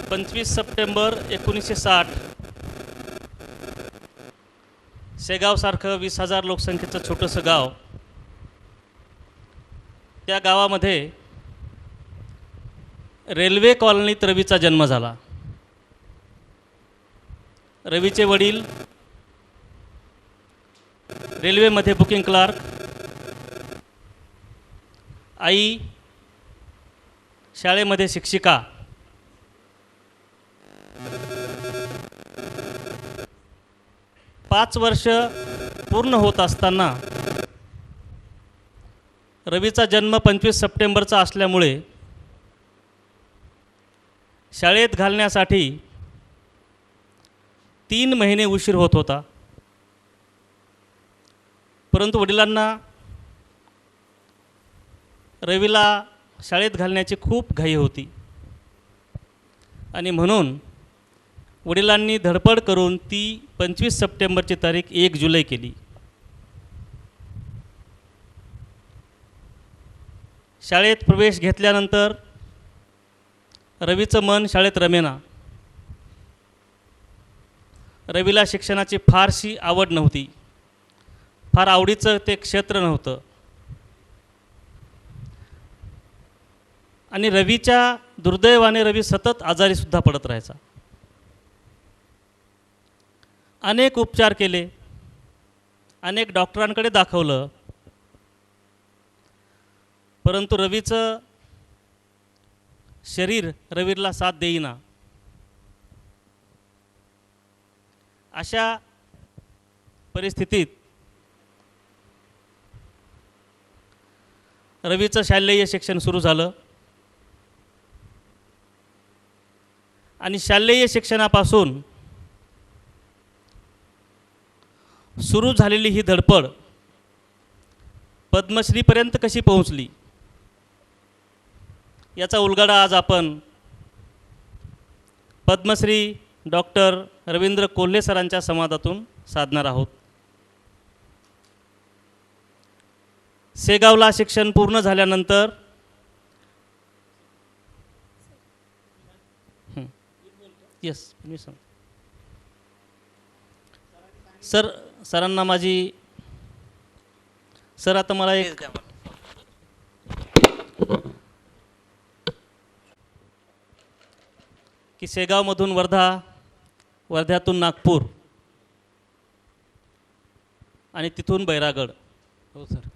25 September 1960 शेगावसारखं 20,000 लोकसंख्येचं छोटंसं गाव, त्या गावामध्ये रेल्वे कॉलनीत रवीचा जन्म झाला. रवीचे वडील रेल्वेमध्ये बुकिंग क्लार्क, आई शाळेमध्ये शिक्षिका. पाच वर्ष पूर्ण होत असताना रवीचा जन्म 25 सप्टेंबरचा असल्यामुळे शाळेत घालण्यासाठी 3 महिने उशीर होत होता. परंतु वडिलांना रवीला शाळेत घालण्याची खूप घाई होती आणि म्हणून वडिलांनी धडपड करून ती 25 सप्टेंबरची तारीख 1 जुलै केली. शाळेत प्रवेश घेतल्यानंतर रवीचं मन शाळेत रमेना. रवीला शिक्षणाची फारशी आवड नव्हती, फार आवडीचं ते क्षेत्र नव्हतं. आणि रवीच्या दुर्दैवाने रवी सतत आजारीसुद्धा पडत राहायचा. अनेक उपचार केले, अनेक डॉक्टरांकडे दाखवलं, परंतु रवीचं शरीर रवीला साथ देईना. अशा परिस्थितीत रवीचं शालेय शिक्षण सुरू झालं आणि शालेय शिक्षणापासून सुरू झालेली ही धडपड पद्मश्रीपर्यंत कशी पोहोचली याचा उलगडा आज आपण पद्मश्री डॉक्टर रवींद्र कोल्हे सरांच्या संवादातून साधणार आहोत. शेगावला शिक्षण पूर्ण झाल्यानंतर यस मी सांग सरांना माझी सर आता मला एक की शेगावमधून वर्धा, वर्ध्यातून नागपूर आणि तिथून बैरागड. हो सर.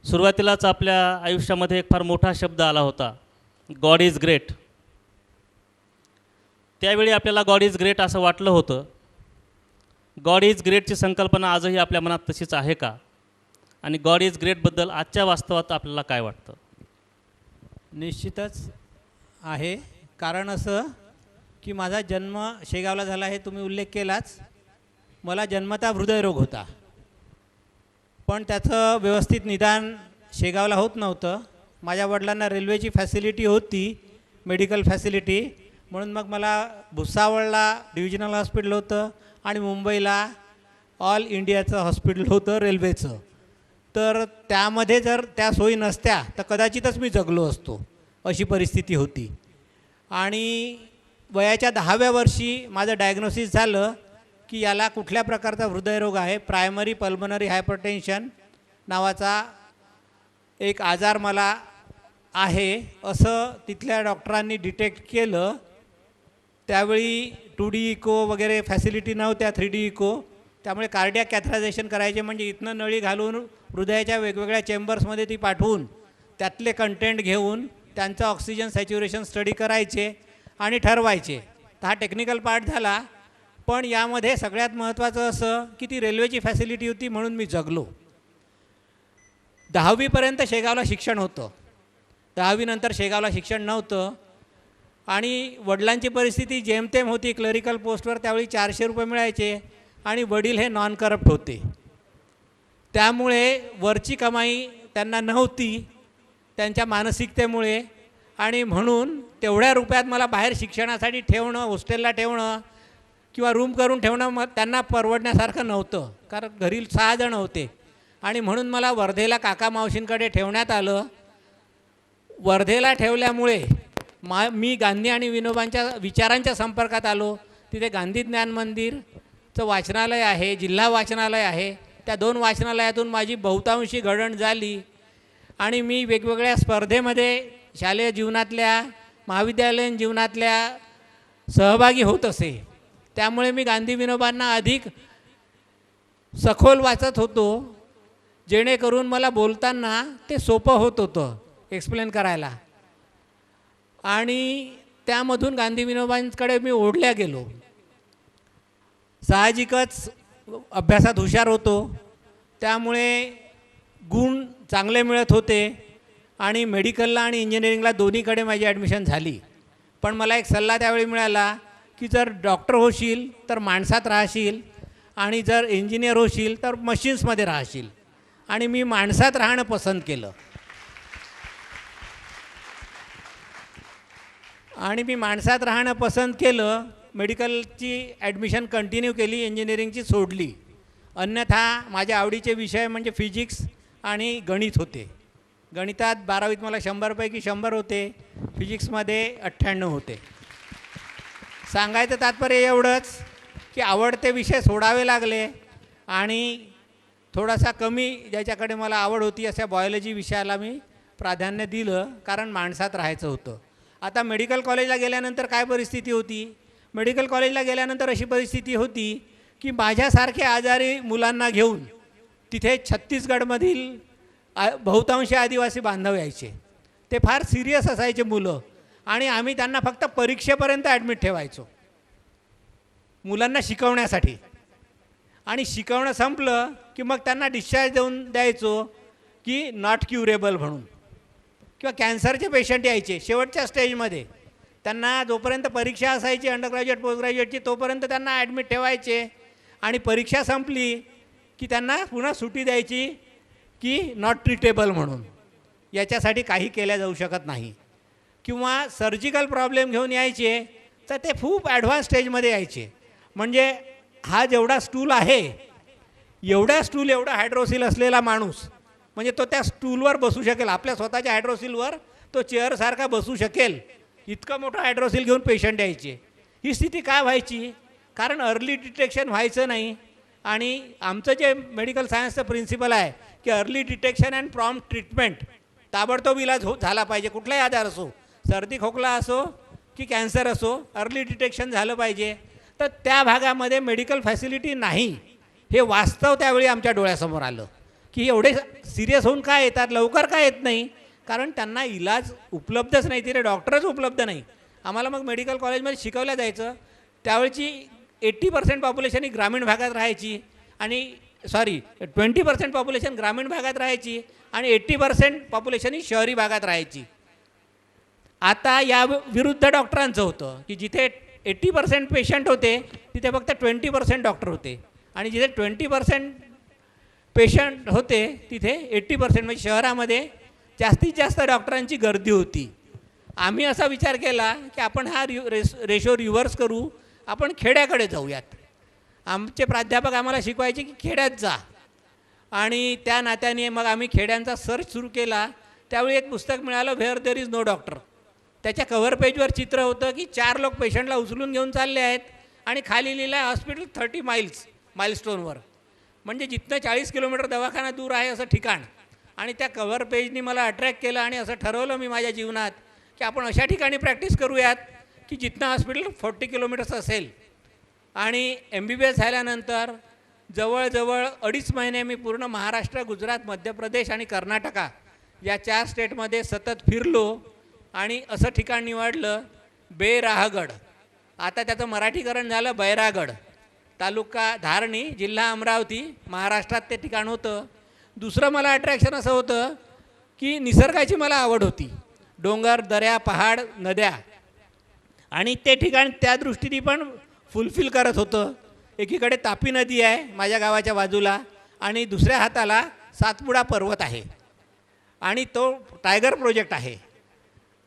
सुरुवातीलाच आपल्या आयुष्यामध्ये एक फार मोठा शब्द आला होता, गॉड इज ग्रेट. त्यावेळी आपल्याला गॉड इज ग्रेट असं वाटलं होतं. गॉड इज ग्रेटची संकल्पना आजही आपल्या मनात तशीच आहे का? आणि गॉड इज ग्रेटबद्दल आजच्या वास्तवात आपल्याला काय वाटतं? निश्चितच आहे. कारण असं की माझा जन्म शेगावला झाला हे तुम्ही उल्लेख केलाच. मला जन्मतः हृदयरोग होता, पण त्याचं व्यवस्थित निदान शेगावला होत नव्हतं. माझ्या वडिलांना रेल्वेची फॅसिलिटी होती, मेडिकल फॅसिलिटी, म्हणून मग मला भुसावळला डिव्हिजनल हॉस्पिटल होतं आणि मुंबईला ऑल इंडियाचं हॉस्पिटल होतं रेल्वेचं. तर त्यामध्ये जर त्या सोयी नसत्या तर कदाचितच मी जगलो असतो, अशी परिस्थिती होती. आणि वयाच्या 10व्या वर्षी माझं डायग्नोसिस झालं की याला कुठल्या प्रकारचा हृदयरोग आहे, प्रायमरी पल्मनरी हायपरटेन्शन नावाचा एक आजार मला आहे असं तिथल्या डॉक्टरांनी डिटेक्ट केलं. त्यावेळी 2D इको वगैरे फॅसिलिटी नव्हत्या, 3D इको. त्यामुळे कार्डियाक कॅथरायझेशन करायचे, म्हणजे इथनं नळी घालून हृदयाच्या वेगवेगळ्या चेंबर्समध्ये ती पाठवून त्यातले कंटेंट घेऊन त्यांचं ऑक्सिजन सॅच्युरेशन स्टडी करायचे आणि ठरवायचे. तर हा टेक्निकल पार्ट झाला. पण यामध्ये सगळ्यात महत्त्वाचं असं की ती रेल्वेची फॅसिलिटी होती म्हणून मी जगलो. 10वीपर्यंत शेगावला शिक्षण होतं. 10वी नंतर शेगावला शिक्षण नव्हतं आणि वडिलांची परिस्थिती जेमतेम होती. क्लरिकल पोस्टवर त्यावेळी 400 रुपये मिळायचे आणि वडील हे नॉन करप्ट होते. त्यामुळे वरची कमाई त्यांना नव्हती त्यांच्या मानसिकतेमुळे. आणि म्हणून तेवढ्या रुपयात मला बाहेर शिक्षणासाठी ठेवणं, हॉस्टेलला ठेवणं किंवा रूम करून ठेवणं मग त्यांना परवडण्यासारखं नव्हतं, कारण घरी 6 जण होते. आणि म्हणून मला वर्धेला काका मावशींकडे ठेवण्यात आलं. वर्धेला ठेवल्यामुळे मी गांधी आणि विनोबांच्या विचारांच्या संपर्कात आलो. तिथे गांधी ज्ञान मंदिरचं वाचनालय आहे, जिल्हा वाचनालय आहे. त्या 2 वाचनालयातून माझी बहुतांशी घडण झाली आणि मी वेगवेगळ्या स्पर्धेमध्ये शालेय जीवनातल्या, महाविद्यालयीन जीवनातल्या सहभागी होत असे. त्यामुळे मी गांधी विनोबांना अधिक सखोल वाचत होतो, जेणेकरून मला बोलताना ते सोपं होत होतं एक्सप्लेन करायला. आणि त्यामधून गांधी विनोबांकडे मी ओढल्या गेलो. साहजिकच अभ्यासात हुशार होतो, त्यामुळे गुण चांगले मिळत होते आणि मेडिकलला आणि इंजिनिअरिंगला दोन्हीकडे माझी ॲडमिशन झाली. पण मला एक सल्ला त्यावेळी मिळाला की जर डॉक्टर होशील तर माणसात राहशील आणि जर इंजिनियर होशील तर मशीन्समध्ये राहशील. आणि मी माणसात राहणं पसंत केलं. आणि मी माणसात राहणं पसंत केलं. मेडिकलची ॲडमिशन कंटिन्यू केली, इंजिनिअरिंगची सोडली. अन्यथा माझ्या आवडीचे विषय म्हणजे फिजिक्स आणि गणित होते. गणितात 12वीत मला 100पैकी 100 होते, फिजिक्समध्ये 98 होते. सांगायचं तात्पर्य एवढंच की आवडते विषय सोडावे लागले आणि थोडासा कमी ज्याच्याकडे मला आवड होती अशा बायोलॉजी विषयाला मी प्राधान्य दिलं, कारण माणसात राहायचं होतं. आता मेडिकल कॉलेजला गेल्यानंतर काय परिस्थिती होती? मेडिकल कॉलेजला गेल्यानंतर अशी परिस्थिती होती की माझ्यासारख्या आजारी मुलांना घेऊन तिथे छत्तीसगडमधील बहुतांश आदिवासी बांधव यायचे. ते फार सिरियस असायचे मुलं आणि आम्ही त्यांना फक्त परीक्षेपर्यंत ॲडमिट ठेवायचो मुलांना शिकवण्यासाठी. आणि शिकवणं संपलं की मग त्यांना डिस्चार्ज देऊन द्यायचो की नॉट क्युरेबल म्हणून. किंवा कॅन्सरचे पेशंट यायचे शेवटच्या स्टेजमध्ये, त्यांना जोपर्यंत परीक्षा असायची अंडर ग्रॅज्युएट पोस्ट ग्रॅज्युएटची तोपर्यंत त्यांना ॲडमिट ठेवायचे आणि परीक्षा संपली की त्यांना पुन्हा सुट्टी द्यायची की नॉट ट्रीटेबल म्हणून, याच्यासाठी काही केल्या जाऊ शकत नाही. किंवा सर्जिकल प्रॉब्लेम घेऊन यायचे तर ते खूप ॲडव्हान्स स्टेजमध्ये यायचे. म्हणजे हा जेवढा स्टूल आहे एवढा स्टूल एवढा हायड्रोसिल असलेला माणूस म्हणजे तो त्या स्टूलवर बसू शकेल, आपल्या स्वतःच्या हायड्रोसिलवर तो चेअरसारखा बसू शकेल इतकं मोठं हायड्रोसिल घेऊन पेशंट यायचे. ही स्थिती काय व्हायची? कारण अर्ली डिटेक्शन व्हायचं नाही. आणि आमचं जे मेडिकल सायन्सचं प्रिन्सिपल आहे की early detection and prompt treatment, ताबडतोब इलाज झाला पाहिजे. कुठलाही आजार असो, सर्दी खोकला असो की कॅन्सर असो, अर्ली डिटेक्शन झालं पाहिजे. तर त्या भागामध्ये मेडिकल फॅसिलिटी नाही हे वास्तव त्यावेळी आमच्या डोळ्यासमोर आलं की एवढे सिरियस होऊन काय येतात, लवकर काय येत नाही, कारण त्यांना इलाज उपलब्धच नाही, तिथे डॉक्टरच उपलब्ध नाही. आम्हाला मग मेडिकल कॉलेजमध्ये शिकवलं जायचं. त्यावेळची 80% पॉप्युलेशन ही ग्रामीण भागात राहायची आणि 20% पॉप्युलेशन ग्रामीण भागात राहायची आणि 80% पॉप्युलेशन ही शहरी भागात राहायची. आता या विरुद्ध डॉक्टरांचं होतं की जिथे 80% पेशंट होते तिथे फक्त 20% डॉक्टर होते आणि जिथे 20% पेशंट होते तिथे 80% म्हणजे शहरामध्ये जास्तीत जास्त डॉक्टरांची गर्दी होती. आम्ही असा विचार केला की आपण हा रेशो रिव्हर्स करू, आपण खेड्याकडे जाऊयात. आमचे प्राध्यापक आम्हाला शिकवायचे की खेड्यात जा आणि त्या नात्याने मग आम्ही खेड्यांचा सर्च सुरू केला. त्यावेळी एक पुस्तक मिळालं, where there is no doctor. त्याच्या कव्हर पेजवर चित्र होतं की 4 लोक पेशंटला उचलून घेऊन चालले आहेत आणि खाली लिहिलं आहे हॉस्पिटल 30 माइल्स माइलस्टोनवर, म्हणजे जिथनं 40 किलोमीटर दवाखाना दूर आहे असं ठिकाण. आणि त्या कव्हर पेजनी मला अट्रॅक्ट केलं आणि असं ठरवलं मी माझ्या जीवनात की आपण अशा ठिकाणी प्रॅक्टिस करूयात की जिथनं हॉस्पिटल 40 किलोमीटर्स असेल. आणि MBBS झाल्यानंतर जवळजवळ 2.5 महिने मी पूर्ण महाराष्ट्र, गुजरात, मध्य प्रदेश आणि कर्नाटका या 4 स्टेटमध्ये सतत फिरलो आणि असं ठिकाण निवडलं बेराहगड. आता त्याचं मराठीकरण झालं बैरागड. तालुका धारणी, जिल्हा अमरावती, महाराष्ट्रात ते ठिकाण होतं. दुसरं मला अट्रॅक्शन असं होतं की निसर्गाची मला आवड होती, डोंगर, दऱ्या, पहाड, नद्या, आणि ते ठिकाण त्या दृष्टीने पण फुलफिल करत होतं. एकीकडे तापी नदी आहे माझ्या गावाच्या बाजूला आणि दुसऱ्या हाताला सातपुडा पर्वत आहे आणि तो टायगर प्रोजेक्ट आहे.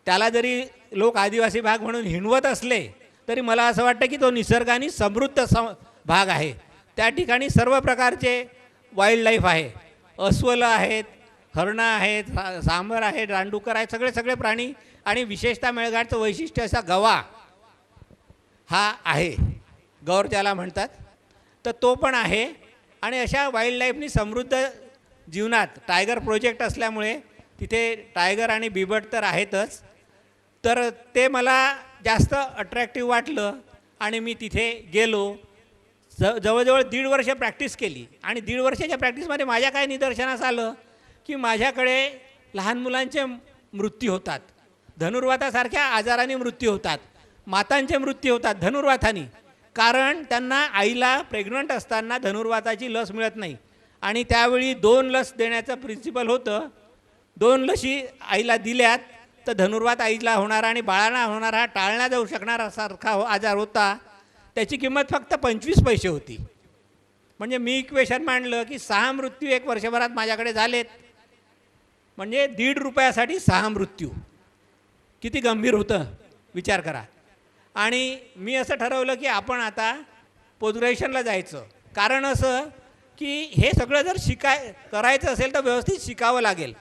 त्याला जरी लोक आदिवासी भाग म्हणून हिणवत असले तरी मला असं वाटतं की तो निसर्गाने समृद्ध भाग आहे. त्या ठिकाणी सर्व प्रकारचे वाईल्ड लाईफ आहे. अस्वलं आहेत, हरणं आहेत, सांबर आहेत, रानडुकर आहेत, सगळे प्राणी आणि विशेषतः मेळघाटचं वैशिष्ट्य असा गवा हा आहे, गौर ज्याला म्हणतात, तर तो पण आहे. आणि अशा वाईल्ड लाईफनी समृद्ध जीवनात टायगर प्रोजेक्ट असल्यामुळे तिथे टायगर आणि बिबट तर आहेतच, तर ते मला जास्त अट्रॅक्टिव्ह वाटलं आणि मी तिथे गेलो. जवळजवळ 1.5 वर्ष प्रॅक्टिस केली आणि 1.5 वर्षाच्या प्रॅक्टिसमध्ये माझ्या काय निदर्शनास आलं की माझ्याकडे लहान मुलांचे मृत्यू होतात, धनुर्वातासारख्या आजाराने मृत्यू होतात, मातांचे मृत्यू होतात धनुर्वातानी, कारण त्यांना आईला प्रेग्नंट असताना धनुर्वाताची लस मिळत नाही. आणि त्यावेळी 2 लस देण्याचं प्रिन्सिपल होतं. 2 लसी आईला दिल्यात तर धनुर्वात आईला होणारा आणि बाळांना होणारा टाळला जाऊ शकणारा सारखा आजार होता. त्याची किंमत फक्त 25 पैसे होती. म्हणजे मी इक्वेशन मांडलं की 6 मृत्यू 1 वर्षभरात माझ्याकडे झालेत, म्हणजे ₹1.5 6 मृत्यू. किती गंभीर होतं विचार करा. आणि मी असं ठरवलं की आपण आता पोस्ट ग्रॅज्युएशनला जायचं. कारण असं की हे सगळं जर करायचं असेल तर व्यवस्थित शिकावं लागेल.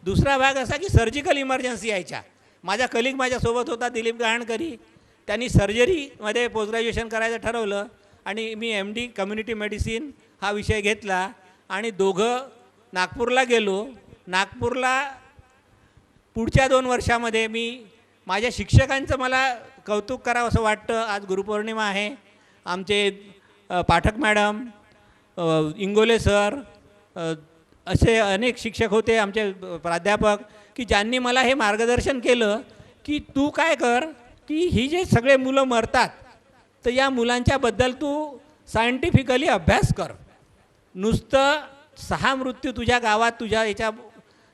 दुसरा भाग असा की सर्जिकल इमर्जन्सी यायच्या. माझा कलिग माझ्यासोबत होता दिलीप गहाणकरी, त्यांनी सर्जरीमध्ये पोस्ट ग्रॅज्युएशन करायचं ठरवलं आणि मी MD कम्युनिटी मेडिसिन हा विषय घेतला आणि दोघं नागपूरला गेलो. नागपूरला पुढच्या 2 वर्षामध्ये मी माझ्या शिक्षकांचं मला कौतुक करावं असं वाटतं. आज गुरुपौर्णिमा आहे. आमचे पाठक मॅडम, इंगोले सर, असे अनेक शिक्षक होते, आमचे प्राध्यापक, की ज्यांनी मला हे मार्गदर्शन केलं की तू काय कर की ही जे सगळे मुलं मरतात तर या मुलांच्याबद्दल तू सायंटिफिकली अभ्यास कर. नुसतं 6 मृत्यू तुझ्या गावात तुझ्या याच्या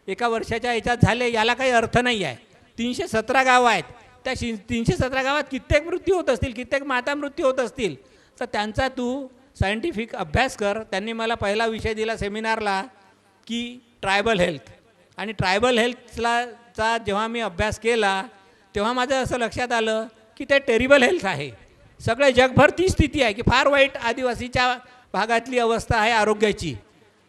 1 वर्षाच्या याच्यात झाले याला काही अर्थ नाही आहे. 317 गावं आहेत, त्या 317 गावात कित्येक मृत्यू होत असतील, कित्येक माता मृत्यू होत असतील, तर त्यांचा तू सायंटिफिक अभ्यास कर. त्यांनी मला पहिला विषय दिला सेमिनारला की ट्रायबल हेल्थ. आणि ट्रायबल हेल्थचा जेव्हा मी अभ्यास केला तेव्हा माझं असं लक्षात आलं की ते टेरिबल हेल्थ आहे. सगळे जगभर ती स्थिती आहे की फार वाईट आदिवासीच्या भागातली अवस्था आहे आरोग्याची,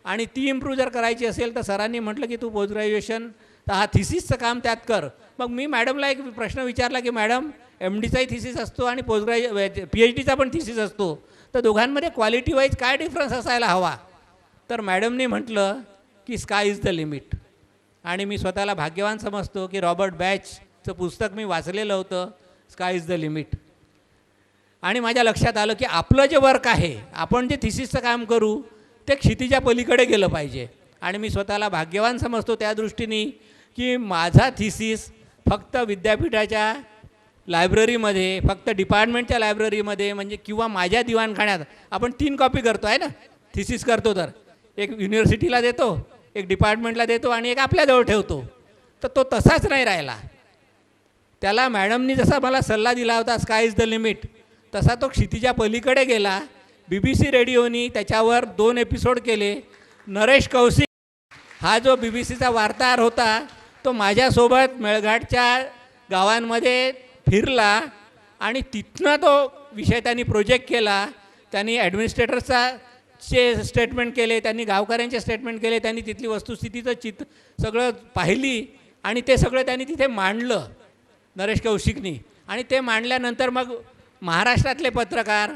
आणि ती इम्प्रूव्ह जर करायची असेल तर सरांनी म्हटलं की तू पोस्ट ग्रॅज्युएशन तर हा थिसिसचं काम त्यात कर. मग मी मॅडमला एक प्रश्न विचारला की मॅडम MDचाही थिसिस असतो आणि PhDचा पण थिसिस असतो, तर दोघांमध्ये क्वालिटी वाईज काय डिफरन्स असायला हवा. तर मॅडमनी म्हटलं की स्काय इज द लिमिट. आणि मी स्वतःला भाग्यवान समजतो की रॉबर्ट बॅचचं पुस्तक मी वाचलेलं होतं, स्काय इज द लिमिट. आणि माझ्या लक्षात आलं की आपलं जे वर्क आहे, आपण जे थिसिसचं काम करू ते क्षितिजा पलीकडे गेलं पाहिजे. आणि मी स्वतःला भाग्यवान समजतो त्या दृष्टीने की माझा थिसिस फक्त विद्यापीठाच्या लायब्ररीमध्ये, फक्त डिपार्टमेंटच्या लायब्ररीमध्ये, म्हणजे किंवा माझ्या दिवाणखान्यात आपण 3 कॉपी करतो आहे ना, थिसिस करतो तर एक युनिव्हर्सिटीला देतो, एक डिपार्टमेंटला देतो आणि एक आपल्याजवळ ठेवतो. तर तो तसाच नाही राहिला. त्याला मॅडमनी जसा मला सल्ला दिला होता स्काय इज द लिमिट, तसा तो क्षितिजा पलीकडे गेला. BBC रेडिओनी त्याच्यावर 2 एपिसोड केले. नरेश कौशिक हा जो BBCचा वार्ताहर होता तो माझ्यासोबत मेळघाटच्या गावांमध्ये फिरला आणि तिथनं तो विषय त्यांनी प्रोजेक्ट केला. त्यांनी ॲडमिनिस्ट्रेटर्सचे स्टेटमेंट केले, त्यांनी गावकऱ्यांचे स्टेटमेंट केले, त्यांनी तिथली वस्तुस्थितीचं सगळं पाहिली आणि ते सगळं त्यांनी तिथे मांडलं नरेश कौशिकनी. आणि ते मांडल्यानंतर मग महाराष्ट्रातले पत्रकार,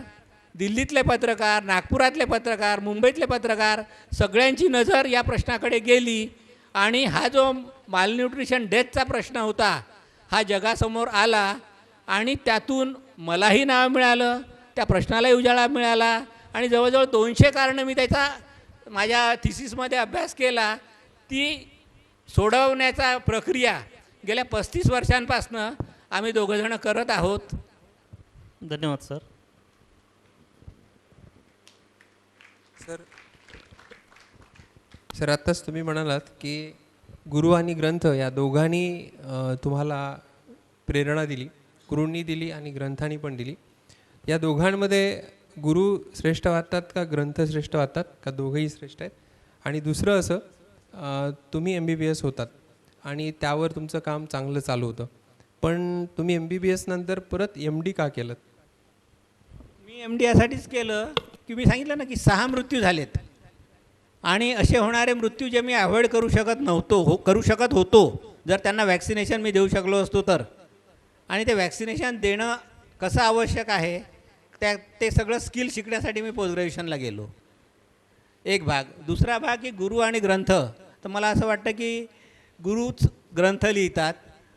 दिल्लीतले पत्रकार, नागपुरातले पत्रकार, मुंबईतले पत्रकार सगळ्यांची नजर या प्रश्नाकडे गेली. आणि हा जो मालन्यूट्रिशन डेथचा प्रश्न होता हा जगासमोर आला आणि त्यातून मलाही नाव मिळालं, त्या प्रश्नालाही उजाळा मिळाला. आणि जवळजवळ 200 कारणं मी त्याचा माझ्या थिसिसमध्ये अभ्यास केला. ती सोडवण्याचा प्रक्रिया गेल्या 35 वर्षांपासनं आम्ही दोघंजणं करत आहोत. धन्यवाद सर. सर आत्ताच तुम्ही म्हणालात की गुरु आणि ग्रंथ या दोघांनी तुम्हाला प्रेरणा दिली, गुरूंनी दिली आणि ग्रंथांनी पण दिली. या दोघांमध्ये गुरु श्रेष्ठ वाटतात का ग्रंथ श्रेष्ठ वाटतात का दोघंही श्रेष्ठ आहेत? आणि दुसरं असं, तुम्ही MBBS होतात आणि त्यावर तुमचं काम चांगलं चालू होतं, पण तुम्ही MBBS नंतर परत MD का केलं? मी MD यासाठीच केलं की मी सांगितलं ना की 6 मृत्यू झालेत आणि असे होणारे मृत्यू जे मी अवॉइड करू शकत होतो जर त्यांना वॅक्सिनेशन मी देऊ शकलो असतो तर. आणि ते वॅक्सिनेशन देणं कसं आवश्यक आहे ते सगळं स्किल शिकण्यासाठी मी पोस्ट ग्रॅज्युएशनला गेलो. एक भाग. दुसरा भाग की गुरु आणि ग्रंथ. तर मला असं वाटतं की गुरुच ग्रंथ लिहितात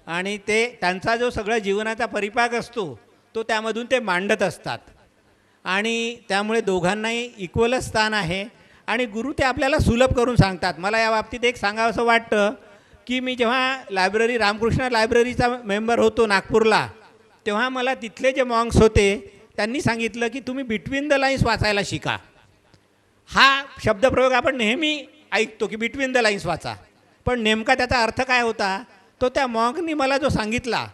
आणि ते त्यांचा जो सगळा जीवनाचा परिपाक असतो तो त्यामधून ते मांडत असतात आणि त्यामुळे दोघांनाही इक्वलच स्थान आहे. आणि गुरु ते आपल्याला सुलभ करून सांगतात. मला या बाबतीत एक सांगावंसं वाटतं की मी जेव्हा लायब्ररी रामकृष्ण लायब्ररीचा मेंबर होतो नागपूरला, तेव्हा मला तिथले जे मॉन्क्स होते त्यांनी सांगितलं की तुम्ही बिटवीन द लाईन्स वाचायला शिका. हा शब्दप्रयोग आपण नेहमी ऐकतो की बिटवीन द लाईन्स वाचा, पण नेमका त्याचा अर्थ काय होता तो त्या मॉन्कनी मला जो सांगितला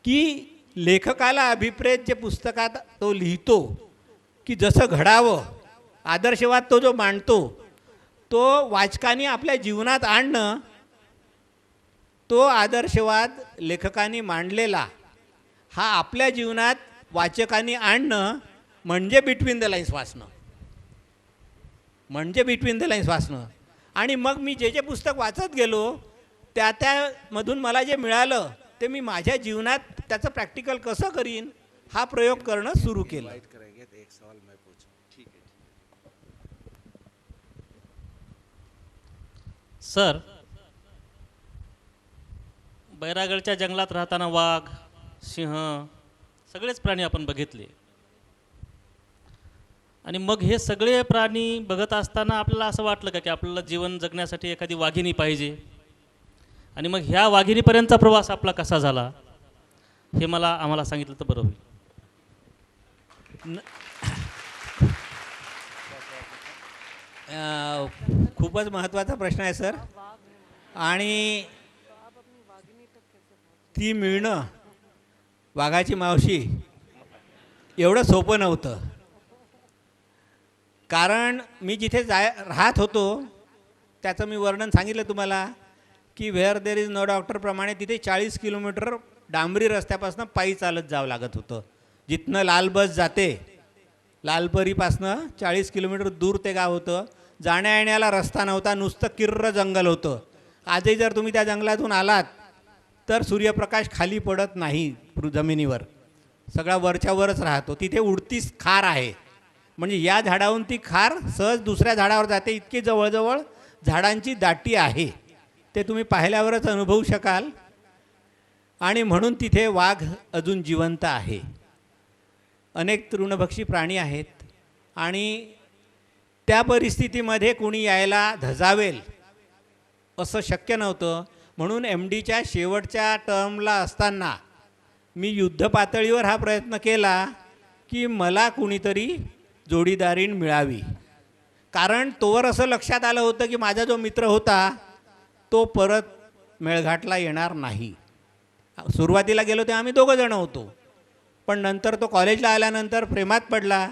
की लेखकाला अभिप्रेत जे पुस्तकात तो लिहितो की जसं घडावं, आदर्शवाद तो जो मांडतो तो वाचकांनी आपल्या जीवनात आणणं, तो आदर्शवाद लेखकांनी मांडलेला हा आपल्या जीवनात वाचकांनी आणणं म्हणजे बिटवीन द लाईन्स वाचणं, म्हणजे बिटवीन द लाईन्स वाचणं. आणि मग मी जे जे पुस्तक वाचत गेलो त्यामधून मला जे मिळालं ते मी माझ्या जीवनात त्याचं प्रॅक्टिकल कसं करीन हा प्रयोग करणं सुरू केलं. सर, बैरागडच्या जंगलात राहताना वाघ, सिंह सगळेच प्राणी आपण बघितले आणि मग हे सगळे प्राणी बघत असताना आपल्याला असं वाटलं का की आपल्याला जीवन जगण्यासाठी एखादी वाघिणी पाहिजे आणि मग ह्या वाघिणीपर्यंतचा प्रवास आपला कसा झाला हे आम्हाला सांगितलं तर बरं होईल. खूपच महत्त्वाचा प्रश्न आहे सर. आणि ती मिळणं वाघाची मावशी एवढं सोपं नव्हतं. कारण मी जिथे राहत होतो त्याचं मी वर्णन सांगितलं तुम्हाला की व्हेअर देर इज नो डॉक्टरप्रमाणे तिथे 40 किलोमीटर डांबरी रस्त्यापासून पायी चालत जावं लागत होतं. जिथनं लाल बस जाते लालपरीपासनं 40 किलोमीटर दूर ते गाव होतं. जाण्या येण्याला रस्ता नव्हता, नुसतं किर्र जंगल होतं. आजही जर तुम्ही त्या जंगलातून आलात तर सूर्यप्रकाश खाली पडत नाही जमिनीवर, सगळा वरच्या वरच राहतो. तिथे उडती खार आहे, म्हणजे या झाडावरून ती खार सहज दुसऱ्या झाडावर जाते, इतकी जवळजवळ झाडांची दाटी आहे. ते तुम्ही पाहिल्यावरच अनुभवू शकाल. आणि म्हणून तिथे वाघ अजून जिवंत आहे. अनेक तृणभक्षी प्राणी आहेत आणि त्या परिस्थितीमध्ये कोणी यायला धजावेल असं शक्य नव्हतं. म्हणून MDच्या शेवटच्या टर्मला असताना मी युद्ध पातळीवर हा प्रयत्न केला की मला कुणीतरी जोडीदारीण मिळावी. कारण तोवर असं लक्षात आलं होतं की माझा जो मित्र होता तो परत मेळघाटला येणार नाही. सुरुवातीला गेलो तेव्हा आम्ही 2 जण होतो, पण नंतर तो कॉलेजला आल्यानंतर प्रेमात पडला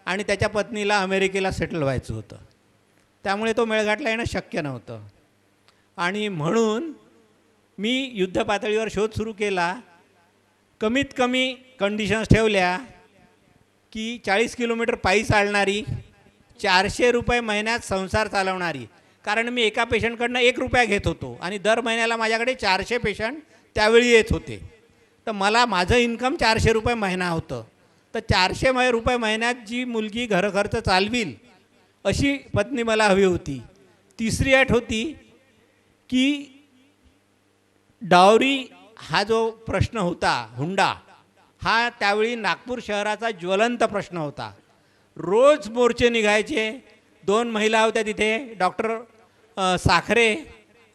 आणि त्याच्या पत्नीला अमेरिकेला सेटल व्हायचं होतं. त्यामुळे तो मेळघाटला येणं शक्य नव्हतं. आणि म्हणून मी युद्ध पातळीवर शोध सुरू केला. कमीत कमी कंडिशन्स ठेवल्या की 40 किलोमीटर पायी चालणारी, 400 रुपये महिन्यात संसार चालवणारी. कारण मी एका पेशंटकडनं 1 रुपया घेत होतो आणि दर महिन्याला माझ्याकडे 400 पेशंट त्यावेळी येत होते. तर मला माझं इन्कम 400 रुपये महिना होतं. तर 400 रुपये महिन्यात जी मुलगी घरखर्च चालवील अशी पत्नी मला हवी होती. तिसरी अट होती की डावरी हा जो प्रश्न होता, हुंडा, हा त्यावेळी नागपूर शहराचा ज्वलंत प्रश्न होता. रोज मोर्चे निघायचे. 2 महिला होत्या तिथे, डॉक्टर साखरे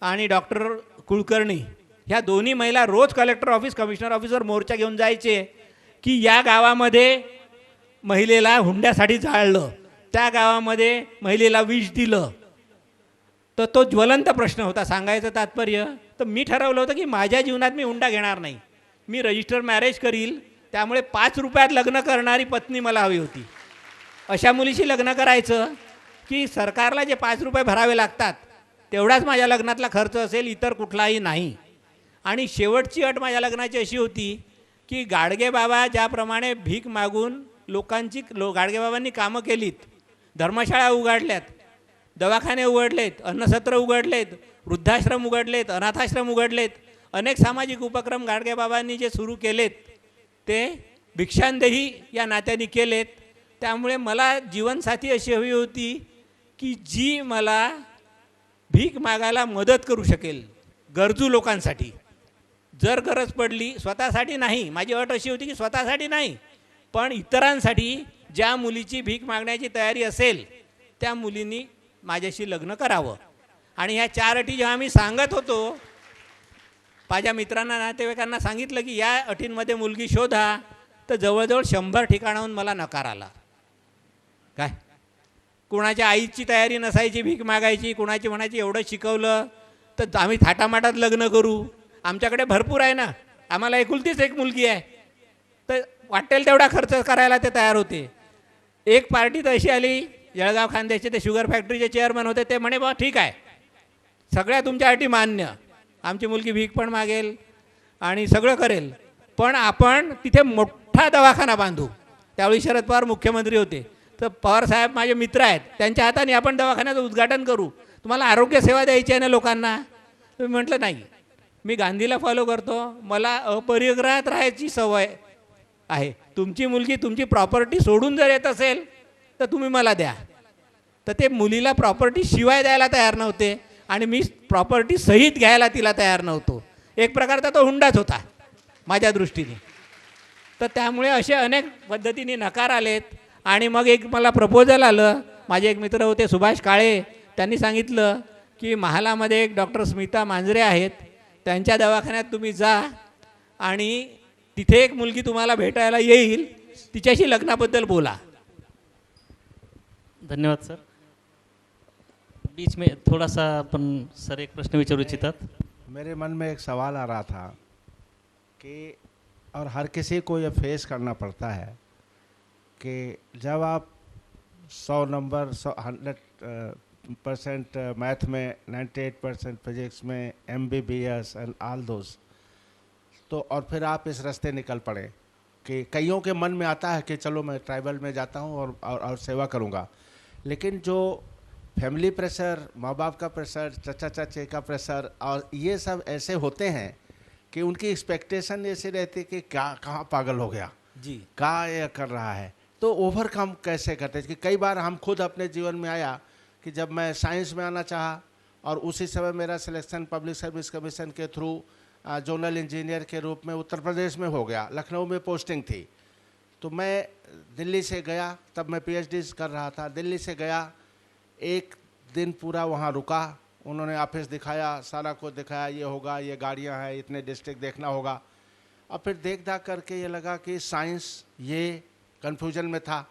आणि डॉक्टर कुलकर्णी. ह्या दोन्ही महिला रोज कलेक्टर ऑफिस, कमिशनर ऑफिसवर मोर्चा घेऊन जायचे की या गावामध्ये महिलेला हुंड्यासाठी जाळलं, त्या गावामध्ये महिलेला विष दिलं. तर तो ज्वलंत प्रश्न होता. सांगायचं तात्पर्य, तर मी ठरवलं होतं की माझ्या जीवनात मी हुंडा घेणार नाही, मी रजिस्टर मॅरेज करील. त्यामुळे 5 रुपयात लग्न करणारी पत्नी मला हवी होती. अशा मुलीशी लग्न करायचं की सरकारला जे 5 रुपये भरावे लागतात तेवढाच माझ्या लग्नातला खर्च असेल, इतर कुठलाही नाही. आणि शेवटची अट माझ्या लग्नाची अशी होती की गाडगेबाबा ज्याप्रमाणे भीक मागून गाडगेबाबांनी कामं केलीत, धर्मशाळा उघडल्यात, दवाखाने उघडलेत, अन्नसत्र उघडलेत, वृद्धाश्रम उघडलेत, अनाथाश्रम उघडलेत, अनेक सामाजिक उपक्रम गाडगेबाबांनी जे सुरू केलेत ते भिक्षांदेही या नात्याने केलेत. त्यामुळे मला जीवनसाथी अशी हवी होती की जी मला भीक मागायला मदत करू शकेल गरजू लोकांसाठी. जर गरज पडली, स्वतःसाठी नाही, माझी अट अशी होती की स्वतःसाठी नाही, पण इतरांसाठी ज्या मुलीची भीक मागण्याची तयारी असेल त्या मुलींनी माझ्याशी लग्न करावं. आणि ह्या 4 अटी जेव्हा मी सांगत होतो, माझ्या मित्रांना नातेवाईकांना सांगितलं की या अटींमध्ये मुलगी शोधा, तर जवळजवळ 100 ठिकाणाहून मला नकार आला. काय कुणाच्या आईची तयारी नसायची भीक मागायची, कुणाची म्हणायची एवढं शिकवलं तर आम्ही थाटामाटात लग्न करू, आमच्याकडे भरपूर आहे ना, आम्हाला एकुलतीच एक मुलगी आहे, तर वाटेल तेवढा खर्च करायला ते तयार होते. एक पार्टी तर अशी आली, जळगाव खानदेशचे ते शुगर फॅक्टरीचे चेअरमन होते, ते म्हणे बा ठीक आहे, सगळ्या तुमच्या अटी मान्य, आमची मुलगी भीक पण मागेल आणि सगळं करेल, पण आपण तिथे मोठा दवाखाना बांधू. त्यावेळी शरद पवार मुख्यमंत्री होते, तर पवार साहेब माझे मित्र आहेत, त्यांच्या हाताने आपण दवाखान्याचं उद्घाटन करू, तुम्हाला आरोग्यसेवा द्यायची आहे ना लोकांना. मी म्हटलं नाही, मी गांधीला फॉलो करतो, मला अपरिग्रहात राहायची सवय आहे. तुमची मुलगी तुमची प्रॉपर्टी सोडून जर येत असेल तर तुम्ही मला द्या. तर ते मुलीला प्रॉपर्टी शिवाय द्यायला तयार नव्हते आणि मी प्रॉपर्टी सहित घ्यायला तिला तयार नव्हतो. एक प्रकारचा तो हुंडाच होता माझ्या दृष्टीने. तर त्यामुळे असे अनेक पद्धतीने नकार आलेत. आणि मग एक मला प्रपोजल आलं, माझे एक मित्र होते सुभाष काळे, त्यांनी सांगितलं की महालामध्ये एक डॉक्टर स्मिता मांजरे आहेत, त्यांच्या दवाखान्यात तुम्ही जा आणि तिथे एक मुलगी तुम्हाला भेटायला येईल, तिच्याशी लग्नाबद्दल बोला. धन्यवाद सर. बीच में थोड़ा सा अपन सर एक प्रश्न विचारू इच्छितात. मेरे मन में एक सवाल आ रहा था कि और हर किसी को ये फेस करना पड़ता है कि जब आप 100 नंबर 100% मैथ में, 98% फिजिक्स में, MBBS एंड ऑल दोस, तो और फिर आप इस रास्ते निकल पड़े कि कईयों के मन में आता है कि चलो मैं ट्राइबल में जाता हूँ और सेवा करूँगा, लेकिन जो फैमिली प्रेशर, माँ बाप का प्रेशर, चचा चाचे का प्रेशर और ये सब ऐसे होते हैं कि उनकी एक्सपेक्टेशन ऐसी रहती कि क्या कहाँ पागल हो गया जी, क्या ये कर रहा है, तो ओवरकम कैसे करते हैं. कि कई बार हम खुद अपने जीवन में आया कि जब मैं साइंस में आना चाहा और उसी समय मेरा सिलेक्शन पब्लिक सर्विस कमीशन के थ्रू जोनल इंजीनियर के रूप में उत्तर प्रदेश में हो गया, लखनऊ में पोस्टिंग थी, तो मैं दिल्ली से गया, तब मैं PhD कर रहा था, दिल्ली से गया, एक दिन पूरा वहाँ रुका, उन्होंने ऑफिस दिखाया, सारा कुछ दिखाया, ये होगा, ये गाड़ियाँ हैं, इतने डिस्ट्रिक्ट देखना होगा. और फिर देख दाख करके ये लगा कि साइंस ये कन्फ्यूजन में था.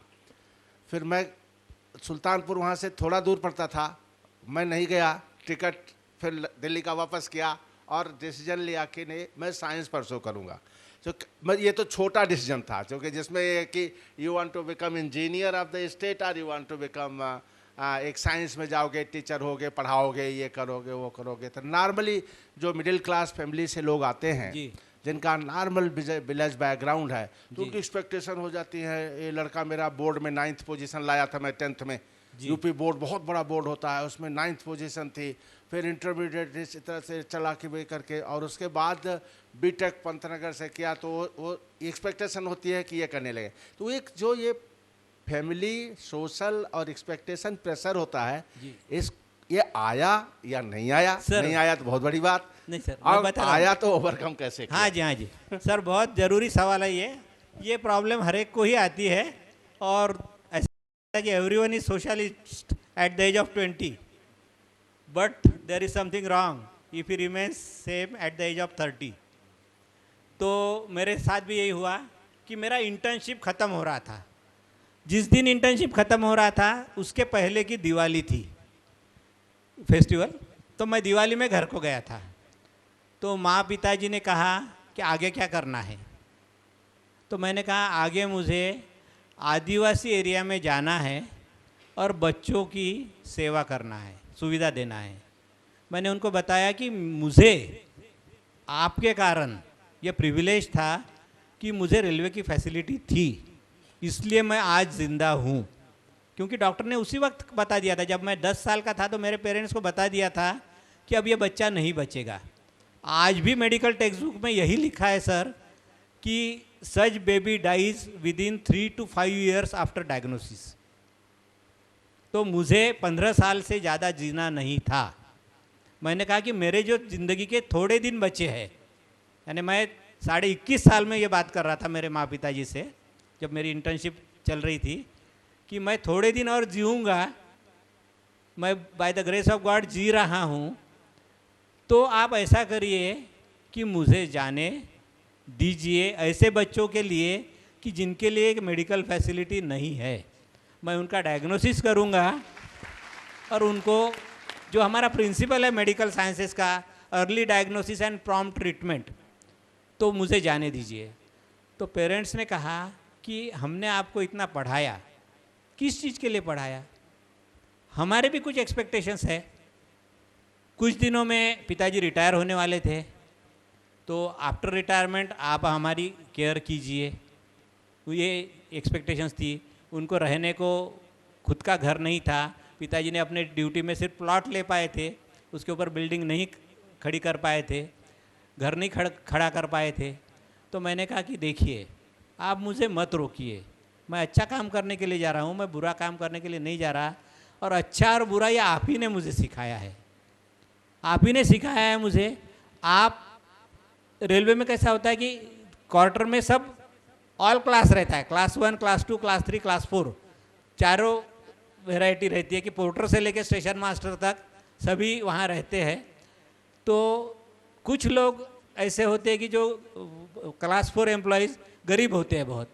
फिर मैं सुल्तानपुर वहाँ से थोड़ा दूर पड़ता था, मैं नहीं गया, टिकट फिर दिल्ली का वापस किया और डिसीजन लिया कि नहीं मैं साइंस परसू करूँगा. तो ये तो छोटा डिसीजन था, क्योंकि जिसमें ये कि you want to become engineer of the state और यू वांट टू बिकम एक साइंस में जाओगे, टीचर होगे, पढ़ाओगे, ये करोगे, वो करोगे. तो नॉर्मली जो मिडिल क्लास फैमिली से लोग आते हैं जिनका नॉर्मल विलेज बैकग्राउंड है, तो उनकी एक्सपेक्टेशन हो जाती है. ये लड़का मेरा बोर्ड में 9th पोजीशन लाया था, मैं 10th में, यूपी बोर्ड बहुत बड़ा बोर्ड होता है, उसमें 9th पोजीशन थी. फिर इंटरमीडिएट इस तरह से चला के वे करके, और उसके बाद बीटेक पंतनगर से किया, तो वो एक्सपेक्टेशन होती है कि ये करने लगे. तो एक जो ये फैमिली सोशल और एक्सपेक्टेशन प्रेशर होता है, इस ये आया या नहीं आया? नहीं आया तो बहुत बड़ी बात. नहीं सर, और आया तो ओवरकम कैसे किया? हाँ जी, हाँ जी सर, बहुत ज़रूरी सवाल है ये प्रॉब्लम हर एक को ही आती है. और ऐसा कि everyone is socialist at the age of 20, but there is something wrong if he remains same at the age of 30. तो मेरे साथ भी यही हुआ कि मेरा इंटर्नशिप ख़त्म हो रहा था. जिस दिन इंटर्नशिप ख़त्म हो रहा था उसके पहले की दिवाली थी, फेस्टिवल, तो मैं दिवाली में घर को गया था. तो माँ पिताजी ने कहा कि आगे क्या करना है. तो मैंने कहा आगे मुझे आदिवासी एरिया में जाना है और बच्चों की सेवा करना है, सुविधा देना है. मैंने उनको बताया कि मुझे आपके कारण ये प्रिविलेज था कि मुझे रेलवे की फैसिलिटी थी, इसलिए मैं आज ज़िंदा हूँ. क्योंकि डॉक्टर ने उसी वक्त बता दिया था, जब मैं 10 साल का था तो मेरे पेरेंट्स को बता दिया था कि अब ये बच्चा नहीं बचेगा. आज भी मेडिकल टेक्स्ट बुक में यही लिखा है सर कि such baby dies within 3 to 5 years after diagnosis. तो मुझे 15 साल से ज़्यादा जीना नहीं था। मैंने कहा कि मेरे जो ज़िंदगी के थोड़े दिन बचे हैं, यानी मैं 21.5 साल में ये बात कर रहा था मेरे माँ पिताजी से जब मेरी इंटर्नशिप चल रही थी कि मैं थोड़े दिन और जीऊँगा, मैं by the grace of God जी रहा हूँ, तो आप ऐसा करिए कि मुझे जाने दीजिए ऐसे बच्चों के लिए कि जिनके लिए एक मेडिकल फैसिलिटी नहीं है। मैं उनका डायग्नोसिस करूँगा और उनको जो हमारा प्रिंसिपल है मेडिकल साइंसेस का, early diagnosis end prompt treatment, तो मुझे जाने दीजिए। तो पेरेंट्स ने कहा कि हमने आपको इतना पढ़ाया, किस चीज़ के लिए पढ़ाया? हमारे भी कुछ एक्सपेक्टेशंस है। कुछ दिनों में पिताजी रिटायर होने वाले थे, तो आफ्टर रिटायरमेंट आप हमारी केयर कीजिए, ये एक्सपेक्टेशंस थी। उनको रहने को खुद का घर नहीं था, पिताजी ने अपने ड्यूटी में सिर्फ प्लॉट ले पाए थे, उसके ऊपर बिल्डिंग नहीं खड़ी कर पाए थे, घर नहीं खड़ा कर पाए थे। तो मैंने कहा कि देखिए आप मुझे मत रोकिए, मैं अच्छा काम करने के लिए जा रहा हूँ, मैं बुरा काम करने के लिए नहीं जा रहा। और अच्छा और बुरा ये आप ही ने मुझे सिखाया है, आप ही ने सिखाया है मुझे। आप रेलवे में कैसा होता है कि क्वार्टर में सब ऑल क्लास रहता है, क्लास 1, क्लास 2, क्लास 3, क्लास 4, चारों वैरायटी रहती है कि पोर्टर से लेकर स्टेशन मास्टर तक सभी वहाँ रहते हैं। तो कुछ लोग ऐसे होते हैं कि जो क्लास 4 एम्प्लॉयज़ गरीब होते हैं बहुत,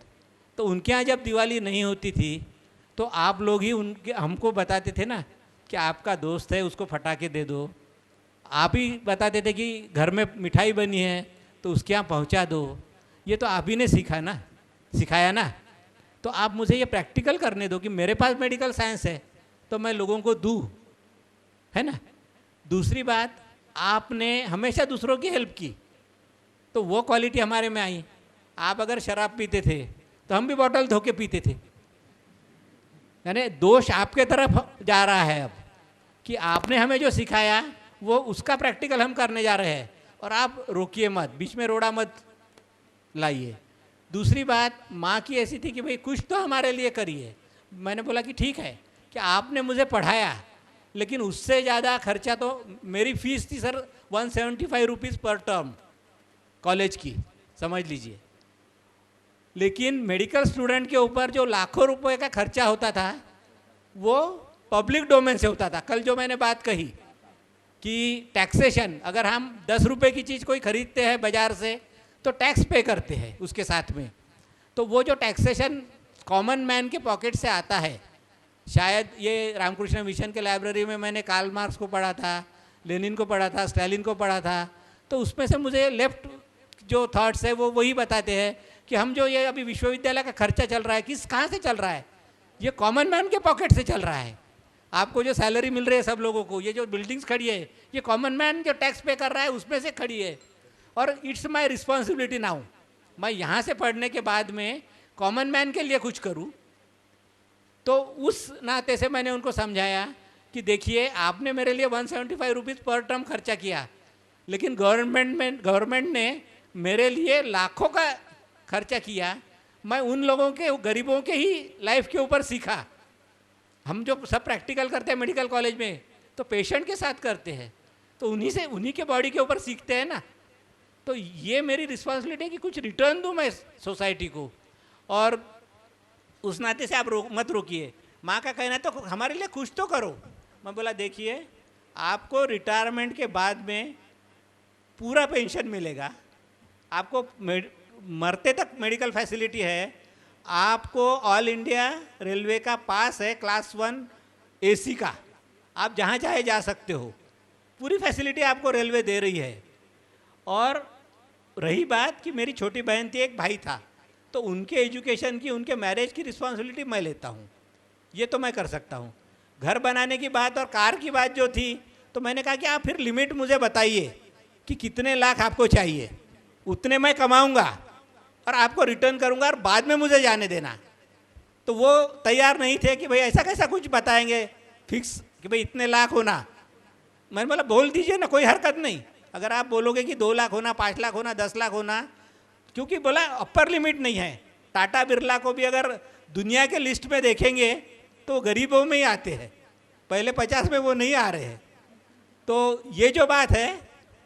तो उनके यहाँ जब दिवाली नहीं होती थी तो आप लोग ही उनके हमको बताते थे ना कि आपका दोस्त है उसको फटाके दे दो, आप ही बताते थे कि घर में मिठाई बनी है तो उसके यहाँ पहुँचा दो। ये तो आप ही ने सिखाया ना। तो आप मुझे ये प्रैक्टिकल करने दो कि मेरे पास मेडिकल साइंस है तो मैं लोगों को दूँ, है ना। दूसरी बात, आपने हमेशा दूसरों की हेल्प की तो वो क्वालिटी हमारे में आई। आप अगर शराब पीते थे तो हम भी बॉटल धो के पीते थे, यानी दोष आपके तरफ जा रहा है अब कि आपने हमें जो सिखाया वो उसका प्रैक्टिकल हम करने जा रहे हैं। और आप रोकिए मत, बीच में रोड़ा मत लाइए। दूसरी बात, माँ की ऐसी थी कि भाई कुछ तो हमारे लिए करिए। मैंने बोला कि ठीक है कि आपने मुझे पढ़ाया, लेकिन उससे ज़्यादा खर्चा तो मेरी फ़ीस थी सर 175 रुपीज़ पर टर्म कॉलेज की, समझ लीजिए। लेकिन मेडिकल स्टूडेंट के ऊपर जो लाखों रुपए का खर्चा होता था वो पब्लिक डोमेन से होता था। कल जो मैंने बात कही कि टैक्सेशन, अगर हम 10 रुपये की चीज़ कोई खरीदते हैं बाज़ार से तो टैक्स पे करते हैं उसके साथ में, तो वो जो टैक्सेशन कॉमन मैन के पॉकेट से आता है, शायद ये रामकृष्ण मिशन के लाइब्रेरी में मैंने कार्ल मार्क्स को पढ़ा था, लेनिन को पढ़ा था, स्टालिन को पढ़ा था, तो उसमें से मुझे लेफ्ट जो थॉट्स है वो वही बताते हैं कि हम जो ये अभी विश्वविद्यालय का खर्चा चल रहा है कहाँ से चल रहा है, ये कॉमन मैन के पॉकेट से चल रहा है। आपको जो सैलरी मिल रही है सब लोगों को, ये जो बिल्डिंग्स खड़ी है ये कॉमन मैन जो टैक्स पे कर रहा है उसमें से खड़ी है। और इट्स माय रिस्पॉन्सिबिलिटी नाउ, मैं यहाँ से पढ़ने के बाद में कॉमन मैन के लिए कुछ करूँ। तो उस नाते से मैंने उनको समझाया कि देखिए आपने मेरे लिए 175 रुपीज़ पर टर्म खर्चा किया, लेकिन गवर्नमेंट ने मेरे लिए लाखों का खर्चा किया। मैं उन लोगों के, गरीबों के ही लाइफ के ऊपर सीखा। हम जो सब प्रैक्टिकल करते हैं मेडिकल कॉलेज में तो पेशेंट के साथ करते हैं, तो उन्हीं के बॉडी के ऊपर सीखते हैं ना। तो ये मेरी रिस्पॉन्सिबिलिटी है कि कुछ रिटर्न दूँ मैं सोसाइटी को, और उस नाते से आप मत रोकिए। माँ का कहना है तो हमारे लिए कुछ तो करो। मैं बोला देखिए आपको रिटायरमेंट के बाद में पूरा पेंशन मिलेगा, आपको मरते तक मेडिकल फैसिलिटी है, आपको ऑल इंडिया रेलवे का पास है क्लास 1 AC का, आप जहाँ चाहे जा सकते हो, पूरी फैसिलिटी आपको रेलवे दे रही है। और रही बात कि मेरी छोटी बहन थी, एक भाई था, तो उनके एजुकेशन की, उनके मैरिज की रिस्पॉन्सिबिलिटी मैं लेता हूँ, ये तो मैं कर सकता हूँ। घर बनाने की बात और कार की बात जो थी, तो मैंने कहा कि आप फिर लिमिट मुझे बताइए कि कितने लाख आपको चाहिए, उतने मैं कमाऊँगा और आपको रिटर्न करूँगा और बाद में मुझे जाने देना। तो वो तैयार नहीं थे कि भाई ऐसा कैसा कुछ बताएंगे फिक्स कि भाई इतने लाख होना। मैंने बोला बोल दीजिए ना, कोई हरकत नहीं, अगर आप बोलोगे कि 2 लाख होना, 5 लाख होना, 10 लाख होना, क्योंकि बोला अपर लिमिट नहीं है। टाटा बिरला को भी अगर दुनिया के लिस्ट में देखेंगे तो गरीबों में ही आते हैं, पहले 50 में वो नहीं आ रहे हैं। तो ये जो बात है,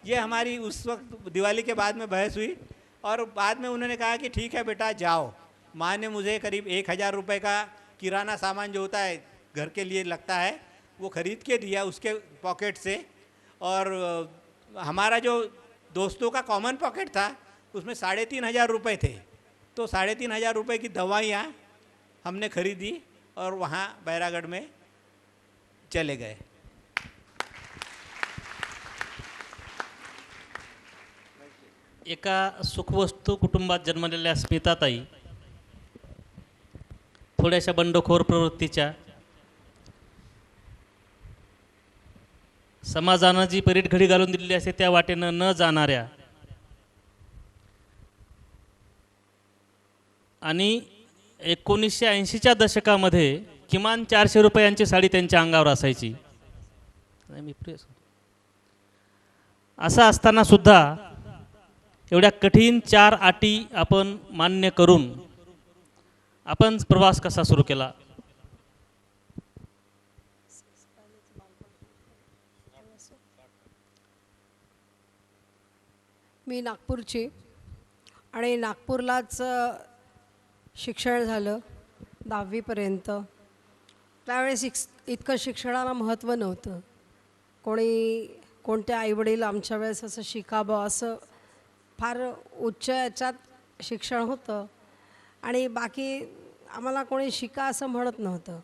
ये हमारी उस वक्त दिवाली के बाद में बहस हुई और बाद में उन्होंने कहा कि ठीक है बेटा जाओ। माँ ने मुझे करीब 1000 रुपये का किराना सामान जो होता है घर के लिए लगता है वो ख़रीद के दिया उसके पॉकेट से। और हमारा जो दोस्तों का कॉमन पॉकेट था उसमें 3500 रुपये थे। तो 3500 रुपये की दवाइयाँ हमने खरीदी और वहाँ बैरागढ़ में चले गए। एका सुखवस्तू कुटुंबात जन्मलेल्या स्मिताताई थोड्याशा बंडखोर प्रवृत्तीच्या, समाजानं जी परीटघडी घालून दिलेली असते त्या वाटेनं न जाणाऱ्या आणि 1980च्या दशकामध्ये किमान 400 रुपयांची साडी त्यांच्या अंगावर असायची। असं असताना सुद्धा एवढ्या कठीण 4 अटी आपण मान्य करून आपण प्रवास कसा सुरू केला? मी नागपूरची आणि नागपूरलाच शिक्षण झालं 10वीपर्यंत। त्यावेळेस इतकं शिक्षणाला महत्त्व नव्हतं। कोणत्या आईवडील आमच्या वेळेस असं शिकावं असं फार उच्च याच्यात शिक्षण होतं आणि बाकी आम्हाला कोणी शिका असं म्हणत नव्हतं।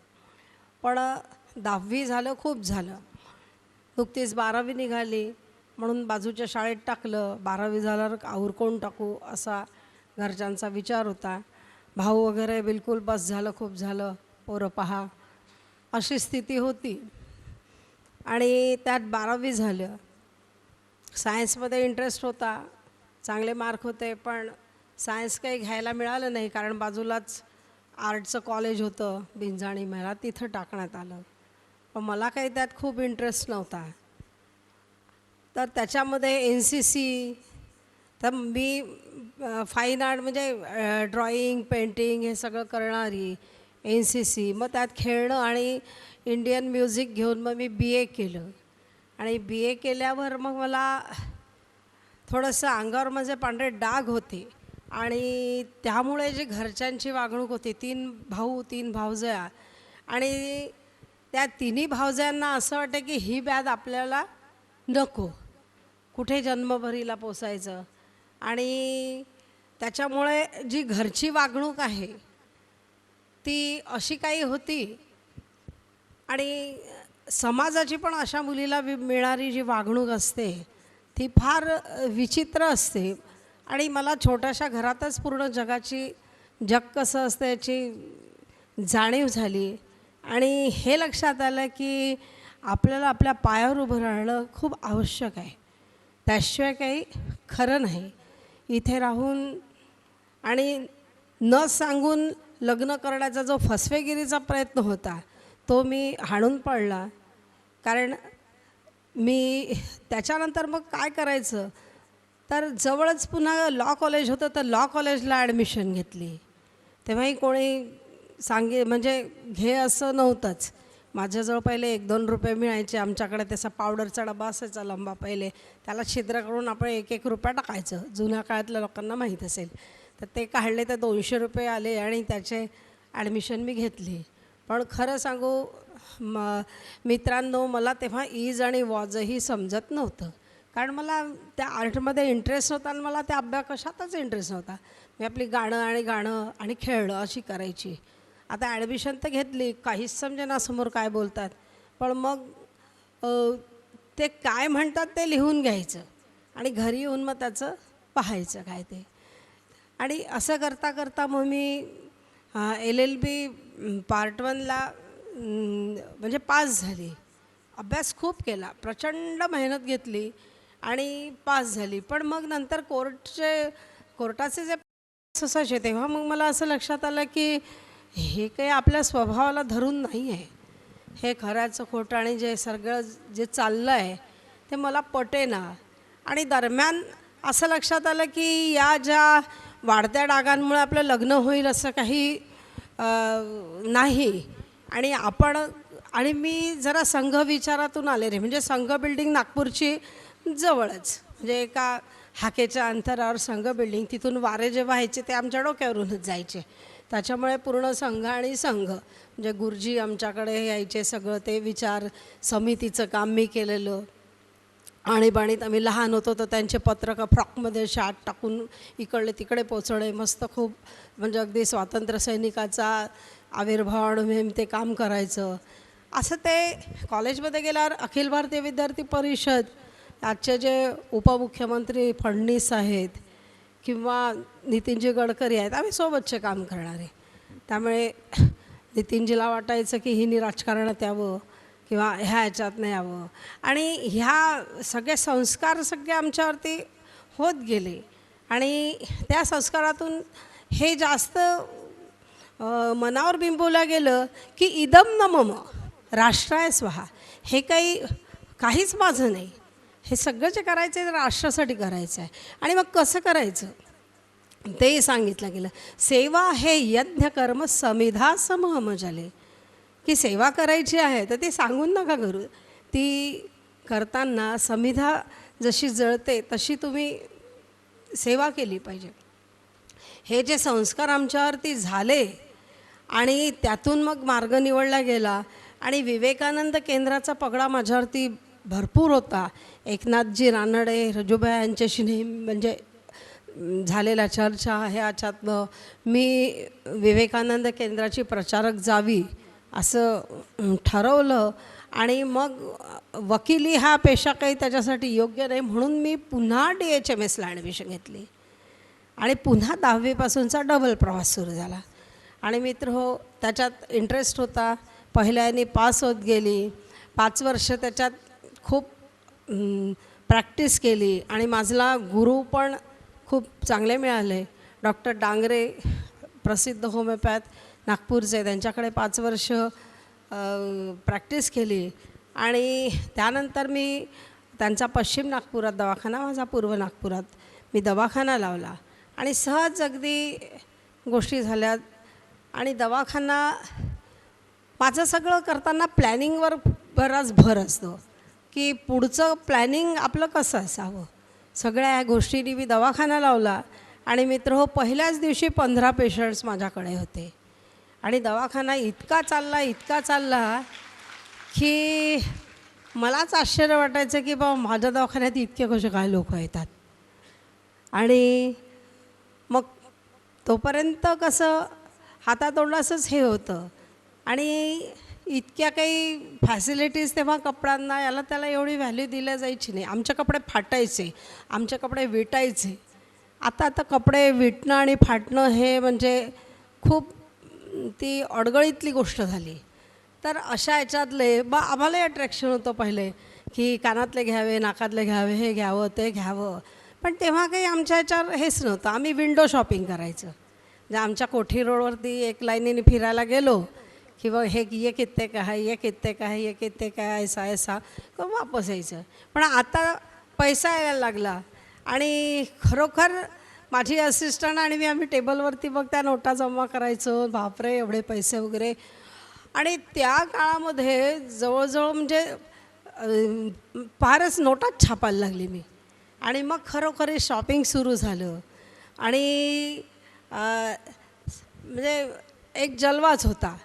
पण 10वी झालं, खूप झालं। नुकतीच 12वी निघाली म्हणून बाजूच्या शाळेत टाकलं। 12वी झाल्यावर उरकून टाकू असा घरच्यांचा विचार होता। भाऊ वगैरे बिलकुल बस झालं, खूप झालं, पोरं पहा अशी स्थिती होती। आणि त्यात 12वी झालं। सायन्समध्ये इंटरेस्ट होता, चांगले मार्क होते, पण सायन्स काही घ्यायला मिळालं नाही कारण बाजूलाच आर्टचं कॉलेज होतं बिंजाणी मला, तिथं टाकण्यात आलं। पण मला काही त्यात खूप इंटरेस्ट नव्हता। तर त्याच्यामध्ये NCC, तर मी फाईन आर्ट म्हणजे ड्रॉइंग, पेंटिंग हे सगळं करणारी NCC, मग त्यात खेळणं आणि इंडियन म्युझिक घेऊन मग मी BA केलं। आणि BA केल्यावर मग मला थोडंसं अंगावर माझे पांढरे डाग होते आणि त्यामुळे जी घरच्यांची वागणूक होती, 3 भाऊ 3 भावजया, आणि त्या तिन्ही भावजयांना असं वाटतं की ही व्याध आपल्याला नको, कुठे जन्मभरीला पोसायचं। आणि त्याच्यामुळे जी घरची वागणूक आहे ती अशी काही होती आणि समाजाची पण अशा मुलीला मिळणारी जी वागणूक असते ती फार विचित्र असते। आणि मला छोट्याशा घरातच पूर्ण जग कसं असतं याची जाणीव झाली आणि हे लक्षात आलं की आपल्याला आपल्या पायावर उभं राहणं खूप आवश्यक आहे, त्याशिवाय काही खरं नाही। इथे राहून आणि न सांगून लग्न करण्याचा जो फसवेगिरीचा प्रयत्न होता तो मी हाणून पडला। कारण मी त्याच्यानंतर मग काय करायचं, तर जवळच पुन्हा लॉ कॉलेज होतं, तर लॉ कॉलेजला ॲडमिशन घेतली। तेव्हाही कोणी म्हणजे घे असं नव्हतंच। माझ्याजवळ पहिले 1-2 रुपये मिळायचे, आमच्याकडे त्याचा पावडरचा डबा असायचा लंबा, पहिले त्याला छिद्र करून आपण 1-1 रुपया टाकायचं, जुन्या काळातल्या लोकांना माहीत असेल। तर ते काढले तर 200 रुपये आले आणि त्याचे ॲडमिशन मी घेतली। पण खरं सांगू मित्रांनो, मला तेव्हा ईज आणि वॉजही समजत नव्हतं, कारण मला त्या आर्टमध्ये इंटरेस्ट होता आणि मला त्या अभ्यास कशातच इंटरेस्ट नव्हता। मी आपली गाणं आणि खेळणं अशी करायची। आता ॲडमिशन तर घेतली, काहीच समजेना समोर काय बोलतात, पण मग ते काय म्हणतात ते लिहून घ्यायचं आणि घरी येऊन मग त्याचं पाहायचं काय ते। आणि असं करता करता मग मी LLB पार्ट 1ला म्हणजे पास झाली। अभ्यास खूप केला, प्रचंड मेहनत घेतली आणि पास झाली। पण मग नंतर कोर्टाचे जे असायचे तेव्हा मग मला असं लक्षात आलं की हे काही आपल्या स्वभावाला धरून नाही आहे, हे खऱ्याचं खोटं आणि जे सगळं जे चाललं आहे ते मला पटेना। आणि दरम्यान असं लक्षात आलं की या ज्या वाढत्या डागांमुळे आपलं लग्न होईल असं काही नाही. आणि मी जरा संघ विचारातून आले रे, म्हणजे संघ बिल्डिंग नागपूरची जवळच, म्हणजे एका हाकेच्या अंतरावर संघ बिल्डिंग, तिथून वारे जे व्हायचे ते आमच्या डोक्यावरूनच जायचे. त्याच्यामुळे पूर्ण संघ आणि संघ म्हणजे गुरुजी आमच्याकडे यायचे, सगळं ते विचार समितीचं काम मी केलेलं. आणीबाणीत आम्ही लहान होतो तर त्यांचे पत्रकं फ्रॉकमध्ये शाट टाकून इकडले तिकडे पोचवणे, मस्त खूप म्हणजे अगदी स्वातंत्र्य सैनिकाचा आविर्भाव म्हणून ते काम करायचं. असं ते कॉलेजमध्ये गेल्यावर अखिल भारतीय विद्यार्थी परिषद, आजचे जे उपमुख्यमंत्री फडणवीस आहेत किंवा नितीनजी गडकरी आहेत, आम्ही सोबतचे काम करणारे. त्यामुळे नितीनजीला वाटायचं की हिनी राजकारणात यावं किंवा ह्याच्यात नाही यावं, आणि ह्या सगळे संस्कार सगळे आमच्यावरती होत गेले. आणि त्या संस्कारातून हे जास्त मनावर बिंबवलं गेलं की इदम न मम राष्ट्राय स्वहा, हे काहीच माझं नाही, हे सगळं जे करायचं आहे ते राष्ट्रासाठी करायचं आहे. आणि मग कसं करायचं ते सांगितलं गेलं. सेवा हे यज्ञ कर्म समिधा समूह झाले, की सेवा करायची आहे तर ते सांगून नका करू, ती करताना समिधा जशी जळते तशी तुम्ही सेवा केली पाहिजे. हे जे संस्कार आमच्यावरती झाले आणि त्यातून मग मार्ग निवडला गेला. आणि विवेकानंद केंद्राचा पगडा माझ्यावरती भरपूर होता. एकनाथजी रानडे रजूभाई यांच्याशी नेहमी म्हणजे झालेल्या चर्चा ह्याच्यातनं मी विवेकानंद केंद्राची प्रचारक जावी असं ठरवलं. आणि मग वकिली हा पेशा काही त्याच्यासाठी योग्य नाही म्हणून मी पुन्हा DHMSला ॲडमिशन घेतली आणि पुन्हा 10वीपासूनचा डबल प्रवास सुरू झाला. आणि मित्र हो, त्याच्यात इंटरेस्ट होता. पहिल्याने पास होत गेली, 5 वर्ष त्याच्यात खूप प्रॅक्टिस केली. आणि माझला गुरु पण खूप चांगले मिळाले. डॉक्टर डांगरे प्रसिद्ध होमिओपॅथ नागपूरचे, त्यांच्याकडे 5 वर्ष प्रॅक्टिस केली. आणि त्यानंतर मी त्यांचा पश्चिम नागपुरात दवाखाना, माझा पूर्व नागपुरात मी दवाखाना लावला. आणि सहज अगदी गोष्टी झाल्यात. आणि दवाखाना माझं सगळं करताना प्लॅनिंगवर बराच भर असतो की पुढचं प्लॅनिंग आपलं कसं असावं. सगळ्या ह्या गोष्टींनी मी दवाखाना लावला. आणि मित्र हो, पहिल्याच दिवशी 15 पेशंट्स माझ्याकडे होते. आणि दवाखाना इतका चालला की मलाच आश्चर्य वाटायचं की बाबा माझ्या दवाखान्यात इतके कसे काय लोक येतात. आणि मग तोपर्यंत कसं हातातोंडासंच हे होतं. आणि इतक्या काही फॅसिलिटीज तेव्हा कपड्यांना याला त्याला एवढी व्हॅल्यू दिल्या जायची नाही. आमचे कपडे फाटायचे, आमचे कपडे विटायचे. आता कपडे विटणं आणि फाटणं हे म्हणजे खूप ती अडगळीतली गोष्ट झाली. तर अशा ह्याच्यातले आम्हालाही अट्रॅक्शन होतं पहिले की कानातले घ्यावे, नाकातले घ्यावे, हे घ्यावं ते घ्यावं. पण तेव्हा काही आमच्या ह्याच्यावर हेच नव्हतं. आम्ही विंडो शॉपिंग करायचं. म्हणजे आमच्या कोठी रोडवरती एक लाईनीने फिरायला गेलो किंवा ये कित्ते का है, ये कित्ते का है, ये कित्ते का है, ऐसा वापस यायचं. पण आता पैसा यायला लागला. आणि खरोखर माझी असिस्टंट आणि आम्ही टेबलवरती मग त्या नोटा जमा करायचो. बापरे, एवढे पैसे वगैरे. आणि त्या काळामध्ये जवळजवळ म्हणजे फारच नोटाच छापायला लागली मी. आणि मग खरोखर शॉपिंग सुरू झालं. आणि म्हणजे एक जलवाच होता.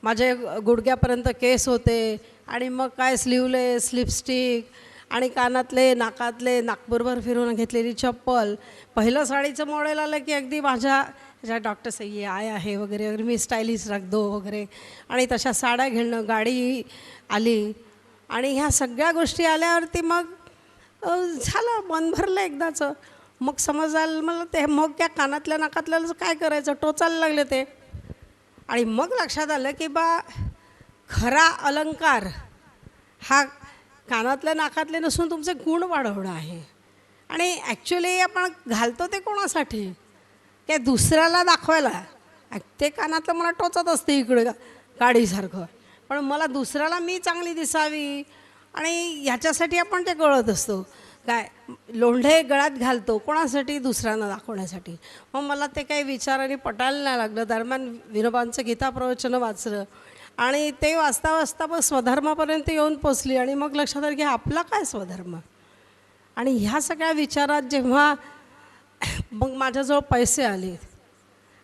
माझे गुडघ्यापर्यंत केस होते. आणि मग काय स्लीवलेस, लिपस्टिक आणि कानातले, नाकातले, नागपूरभर फिरून घेतलेली चप्पल. पहिलं साडीचं मॉडेल आलं की अगदी माझ्या डॉक्टर सही आया आहे वगैरे वगैरे, मी स्टायलिश रख दो वगैरे. आणि तशा साड्या घेणं, गाडी आली. आणि ह्या सगळ्या गोष्टी आल्यावरती मग झालं, मन भरलं एकदाचं. मग समजायला मला ते मग त्या कानातल्या नाकातल्याला काय करायचं, टोचायला लागले ते. आणि मग लक्षात आलं की खरा अलंकार हा कानातल्या नाकातले नसून तुमचे गुण वाढवणं आहे. आणि ॲक्च्युली आपण घालतो ते कोणासाठी, काय दुसऱ्याला दाखवायला. ते कानातलं मला टोचत असते इकडे गाडीसारखं, पण मला दुसऱ्याला मी चांगली दिसावी आणि ह्याच्यासाठी आपण ते कळत असतो. काय लोंढे गळ्यात घालतो कोणासाठी? दुसऱ्यांना दाखवण्यासाठी. मग मला ते काही विचाराने पटायला नाही लागलं. दरम्यान विनोबांचं गीता प्रवचन वाचलं आणि ते वाचता वाचता मग स्वधर्मापर्यंत येऊन पोचली आणि मग लक्षात आलं की आपला काय स्वधर्म. आणि ह्या सगळ्या विचारात जेव्हा मग माझ्याजवळ पैसे आले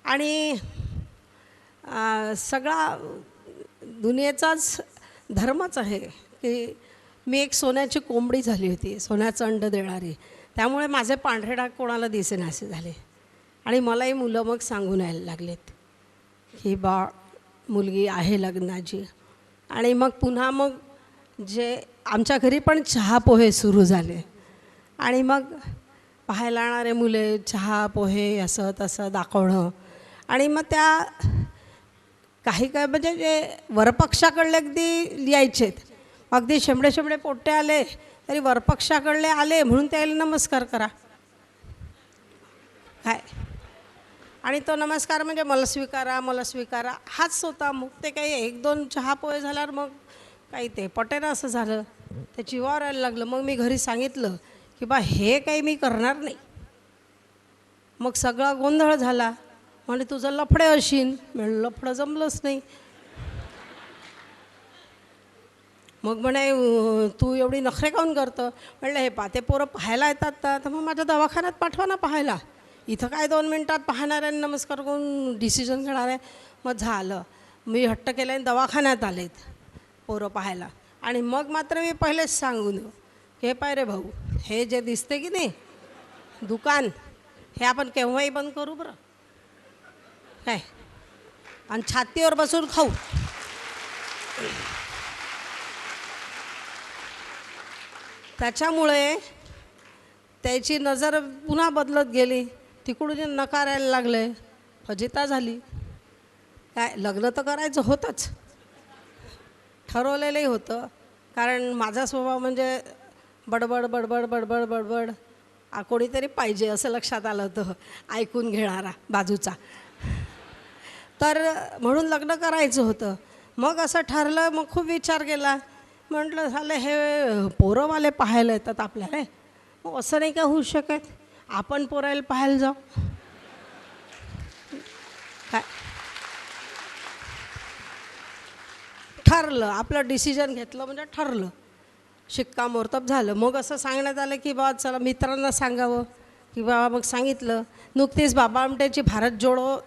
आणि सगळा दुनियेचाच धर्मच आहे की मी एक सोन्याची कोंबडी झाली होती, सोन्याचं अंड देणारी. त्यामुळे माझे पांढरे डाग कोणाला दिसेनासे झाले आणि मलाही मुलं मग सांगून यायला लागलेत की बा मुलगी आहे लग्नाची. आणि मग पुन्हा मग जे आमच्या घरी पण चहा पोहे सुरू झाले आणि मग पाहायला येणारे मुले चहा पोहे असं तसं दाखवणं. आणि मग त्या काही काय म्हणजे जे वरपक्षाकडले अगदी यायचेत, अगदी शेंबडे शेंबडे पोट्टे आले तरी वरपक्षाकडले आले म्हणून त्याला नमस्कार करा काय. आणि तो नमस्कार म्हणजे मला स्वीकारा हाच होता. मग ते काही एक दोन चहा पोहे झाल्यावर मग काही ते पटेना असं झालं, ते जीवावर यायला लागलं. मग मी घरी सांगितलं की बा हे काही मी करणार नाही. मग सगळा गोंधळ झाला. म्हणजे तुझं लफडे अशीन. म्हणलं लफडं जमलंच नाही. मग म्हणे तू एवढी नखरे काऊन करतं? म्हणलं हे ते पोरं पाहायला येतात तर मग माझ्या दवाखान्यात पाठवा ना पाहायला. इथं काय 2 मिनटात पाहणार आहे नमस्कार करून डिसिजन घेणार आहे. मग झालं, मी हट्ट केला आणि दवाखान्यात आलेत पोरं पाहायला. आणि मग मात्र मी पहिलेच सांगून हे पाय रे भाऊ, हे जे दिसते की नाही दुकान, हे आपण केव्हाही बंद करू बरं काय, आणि छातीवर बसून खाऊ. त्याच्यामुळे त्याची नजर पुन्हा बदलत गेली. तिकडून नकारायला लागले, फजिता झाली. काय लग्न तर करायचं होतंच, ठरवलेलंही होतं. कारण माझा स्वभाव म्हणजे बडबड बडबड बडबड बडबड कोणीतरी पाहिजे असं लक्षात आलं होतं, ऐकून घेणारा बाजूचा. तर म्हणून लग्न करायचं होतं. मग असं ठरलं. मग खूप विचार केला. म्हटलं झालं हे पोरंवाले पाहायला येतात आपल्याला, मग असं नाही का होऊ शकत आपण पोरायला पाहायला जाऊ काय. ठरलं, आपलं डिसिजन घेतलं म्हणजे ठरलं, शिक्कामोर्तब झालं. मग असं सांगण्यात आलं की बा चला मित्रांना सांगावं की बाबा. मग सांगितलं. नुकतीच बाबा आमट्याची भारत जोडो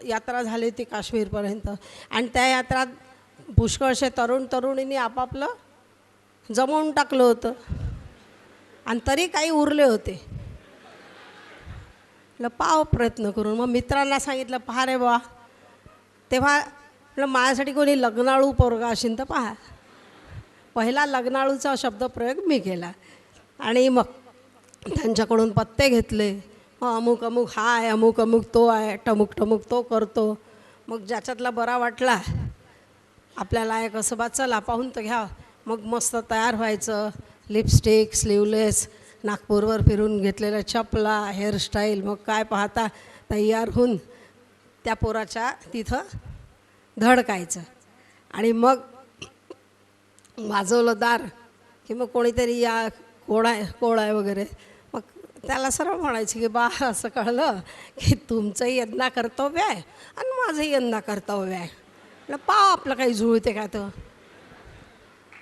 यात्रा झाली होती काश्मीरपर्यंत आणि त्या यात्रात पुष्कळशे तरुण तरुणींनी आपापलं जमवून टाकलं होतं आणि तरी काही उरले होते. पाव प्रयत्न करून मग मित्रांना सांगितलं पहा रे बा. तेव्हा माझ्यासाठी कोणी लग्नाळू पोरगा असेल तर पहा. पहिला लग्नाळूचा शब्दप्रयोग मी केला आणि मग त्यांच्याकडून पत्ते घेतले. अमुक अमुक हा आहे, अमुक अमुक तो आहे, टमुक टमुक तो करतो. मग ज्याच्यातला बरा वाटला आपल्याला एक असं बा चला पाहून तर घ्या. मग मस्त तयार व्हायचं, लिपस्टिक, स्लीवलेस, नागपूरवर फिरून घेतलेल्या चपला, हेअरस्टाईल. मग काय पाहता तयार होऊन त्या पोराच्या तिथं धडकायचं. आणि मग वाजवलं दार की मग कोणीतरी या कोण आहे वगैरे. मग त्याला सरळ म्हणायचं की बा असं कळलं की तुमचंही यंदा कर्तव्य आहे आणि माझंही यंदा कर्तव्य आहे. पाव आपलं काही जुळते का तर.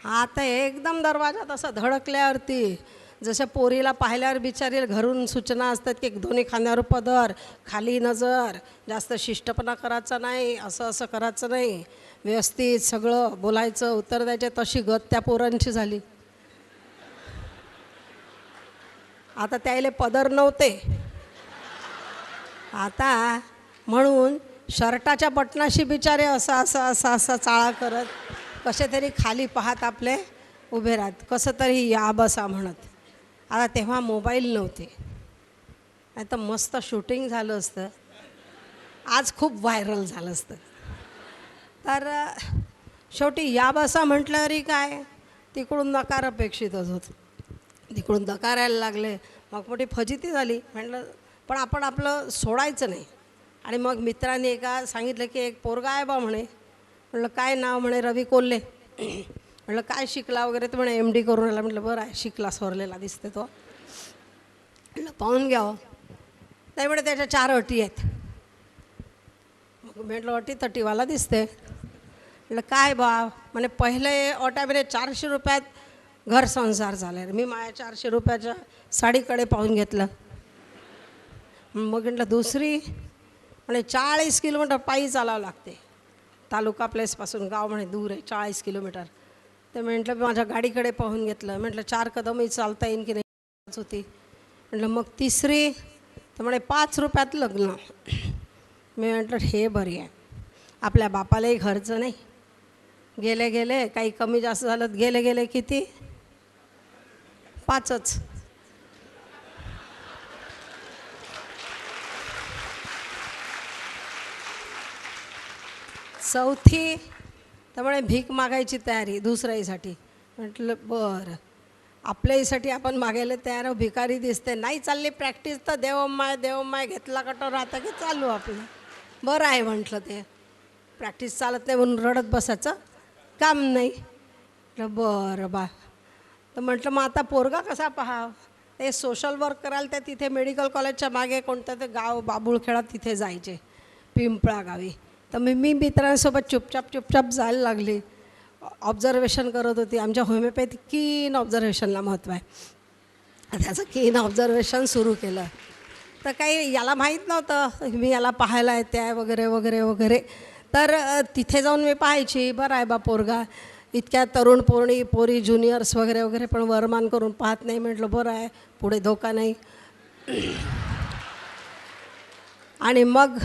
आता एकदम दरवाजात असं धडकल्यावरती जसं पोरीला पाहिल्यावर बिचारीला घरून सूचना असतात की दोन्ही खांद्यावर पदर, खाली नजर, जास्त शिष्टपणा करायचा नाही, असं असं करायचं नाही, व्यवस्थित सगळं बोलायचं, उत्तर द्यायचे. तशी गत त्या पोरांची झाली. आता त्याला पदर नव्हते. आता म्हणून शर्टाच्या बटनाशी बिचारे असं चाळा करत कसे तरी खाली पाहत आपले उभे राहत, कसं तरी या बसा म्हणत. आता तेव्हा मोबाईल नव्हते, नाही तर मस्त शूटिंग झालं असतं, आज खूप व्हायरल झालं असतं. तर शेवटी या बसा म्हटलं तरी काय, तिकडून नकार अपेक्षितच होतं. तिकडून नकारायला लागले. मग मोठी फजिती झाली. म्हटलं पण आपण आपलं सोडायचं नाही. आणि मग मित्रांनी एका सांगितलं की एक पोरगा आहे बा म्हणे. म्हटलं काय नाव? म्हणे रवी कोल्हे. म्हटलं काय शिकला वगैरे? तर म्हणे MD करून आला. म्हटलं बरं आहे, शिकला, सोरलेला दिसते तो. पाहून घ्यावं. नाही म्हणे त्याच्या 4 अटी आहेत. मग म्हटलं अटी तटीवाला दिसते. म्हटलं काय बा, म्हणे पहिले अट आहे म्हणे 400 रुपयात घर संसार झाले. मी माझ्या 400 रुपयाच्या साडीकडे पाहून घेतलं. मग म्हटलं दुसरी, म्हणे 40 किलोमीटर पायी चालावं लागते. तालुका प्लेसपासून गाव म्हणे दूर आहे 40 किलोमीटर. तर म्हटलं माझ्या गाडीकडे पाहून घेतलं. म्हटलं 4 कदमही चालता येईन की नाही होती. म्हटलं मग तिसरी, तर म्हणे 5 रुपयात लग्न. मी म्हटलं हे बरी आहे, आपल्या बापालाही खर्च नाही. गेले गेले काही कमी जास्त झालं, गेले गेले किती, 5च. चौथी, त्यामुळे भीक मागायची तयारी दुसऱ्यासाठी. म्हटलं बरं, आपल्यासाठी आपण मागायला तयार, भिकारी दिसते. नाही चालली प्रॅक्टिस तर देवमाय घेतला कटोर आता की चालू आपलं. बरं आहे म्हटलं, ते प्रॅक्टिस चालत नाही म्हणून रडत बसायचं काम नाही. म्हटलं बरं बा. तर म्हटलं मग आता पोरगा कसा पहा. ते सोशल वर्क करायला त्या तिथे मेडिकल कॉलेजच्या मागे कोणतं ते गाव बाबुळखेडा, तिथे जायचे पिंपळा गावी. तर मी मित्रांसोबत चुपचाप जायला लागली. ऑब्झर्वेशन करत होती. आमच्या होमिओपॅथी कीन ऑब्झर्वेशनला महत्त्व आहे. त्याचं कीन ऑब्झर्वेशन सुरू केलं. तर काही याला माहीत नव्हतं मी याला पाहायला येते आहे वगैरे वगैरे वगैरे. तर तिथे जाऊन मी पाहायची, बरं आहे बा पोरगा, इतक्या तरुण पोरी ज्युनियर्स वगैरे वगैरे पण वरमान करून पाहत नाही. म्हटलं बरं आहे, पुढे धोका नाही. आणि मग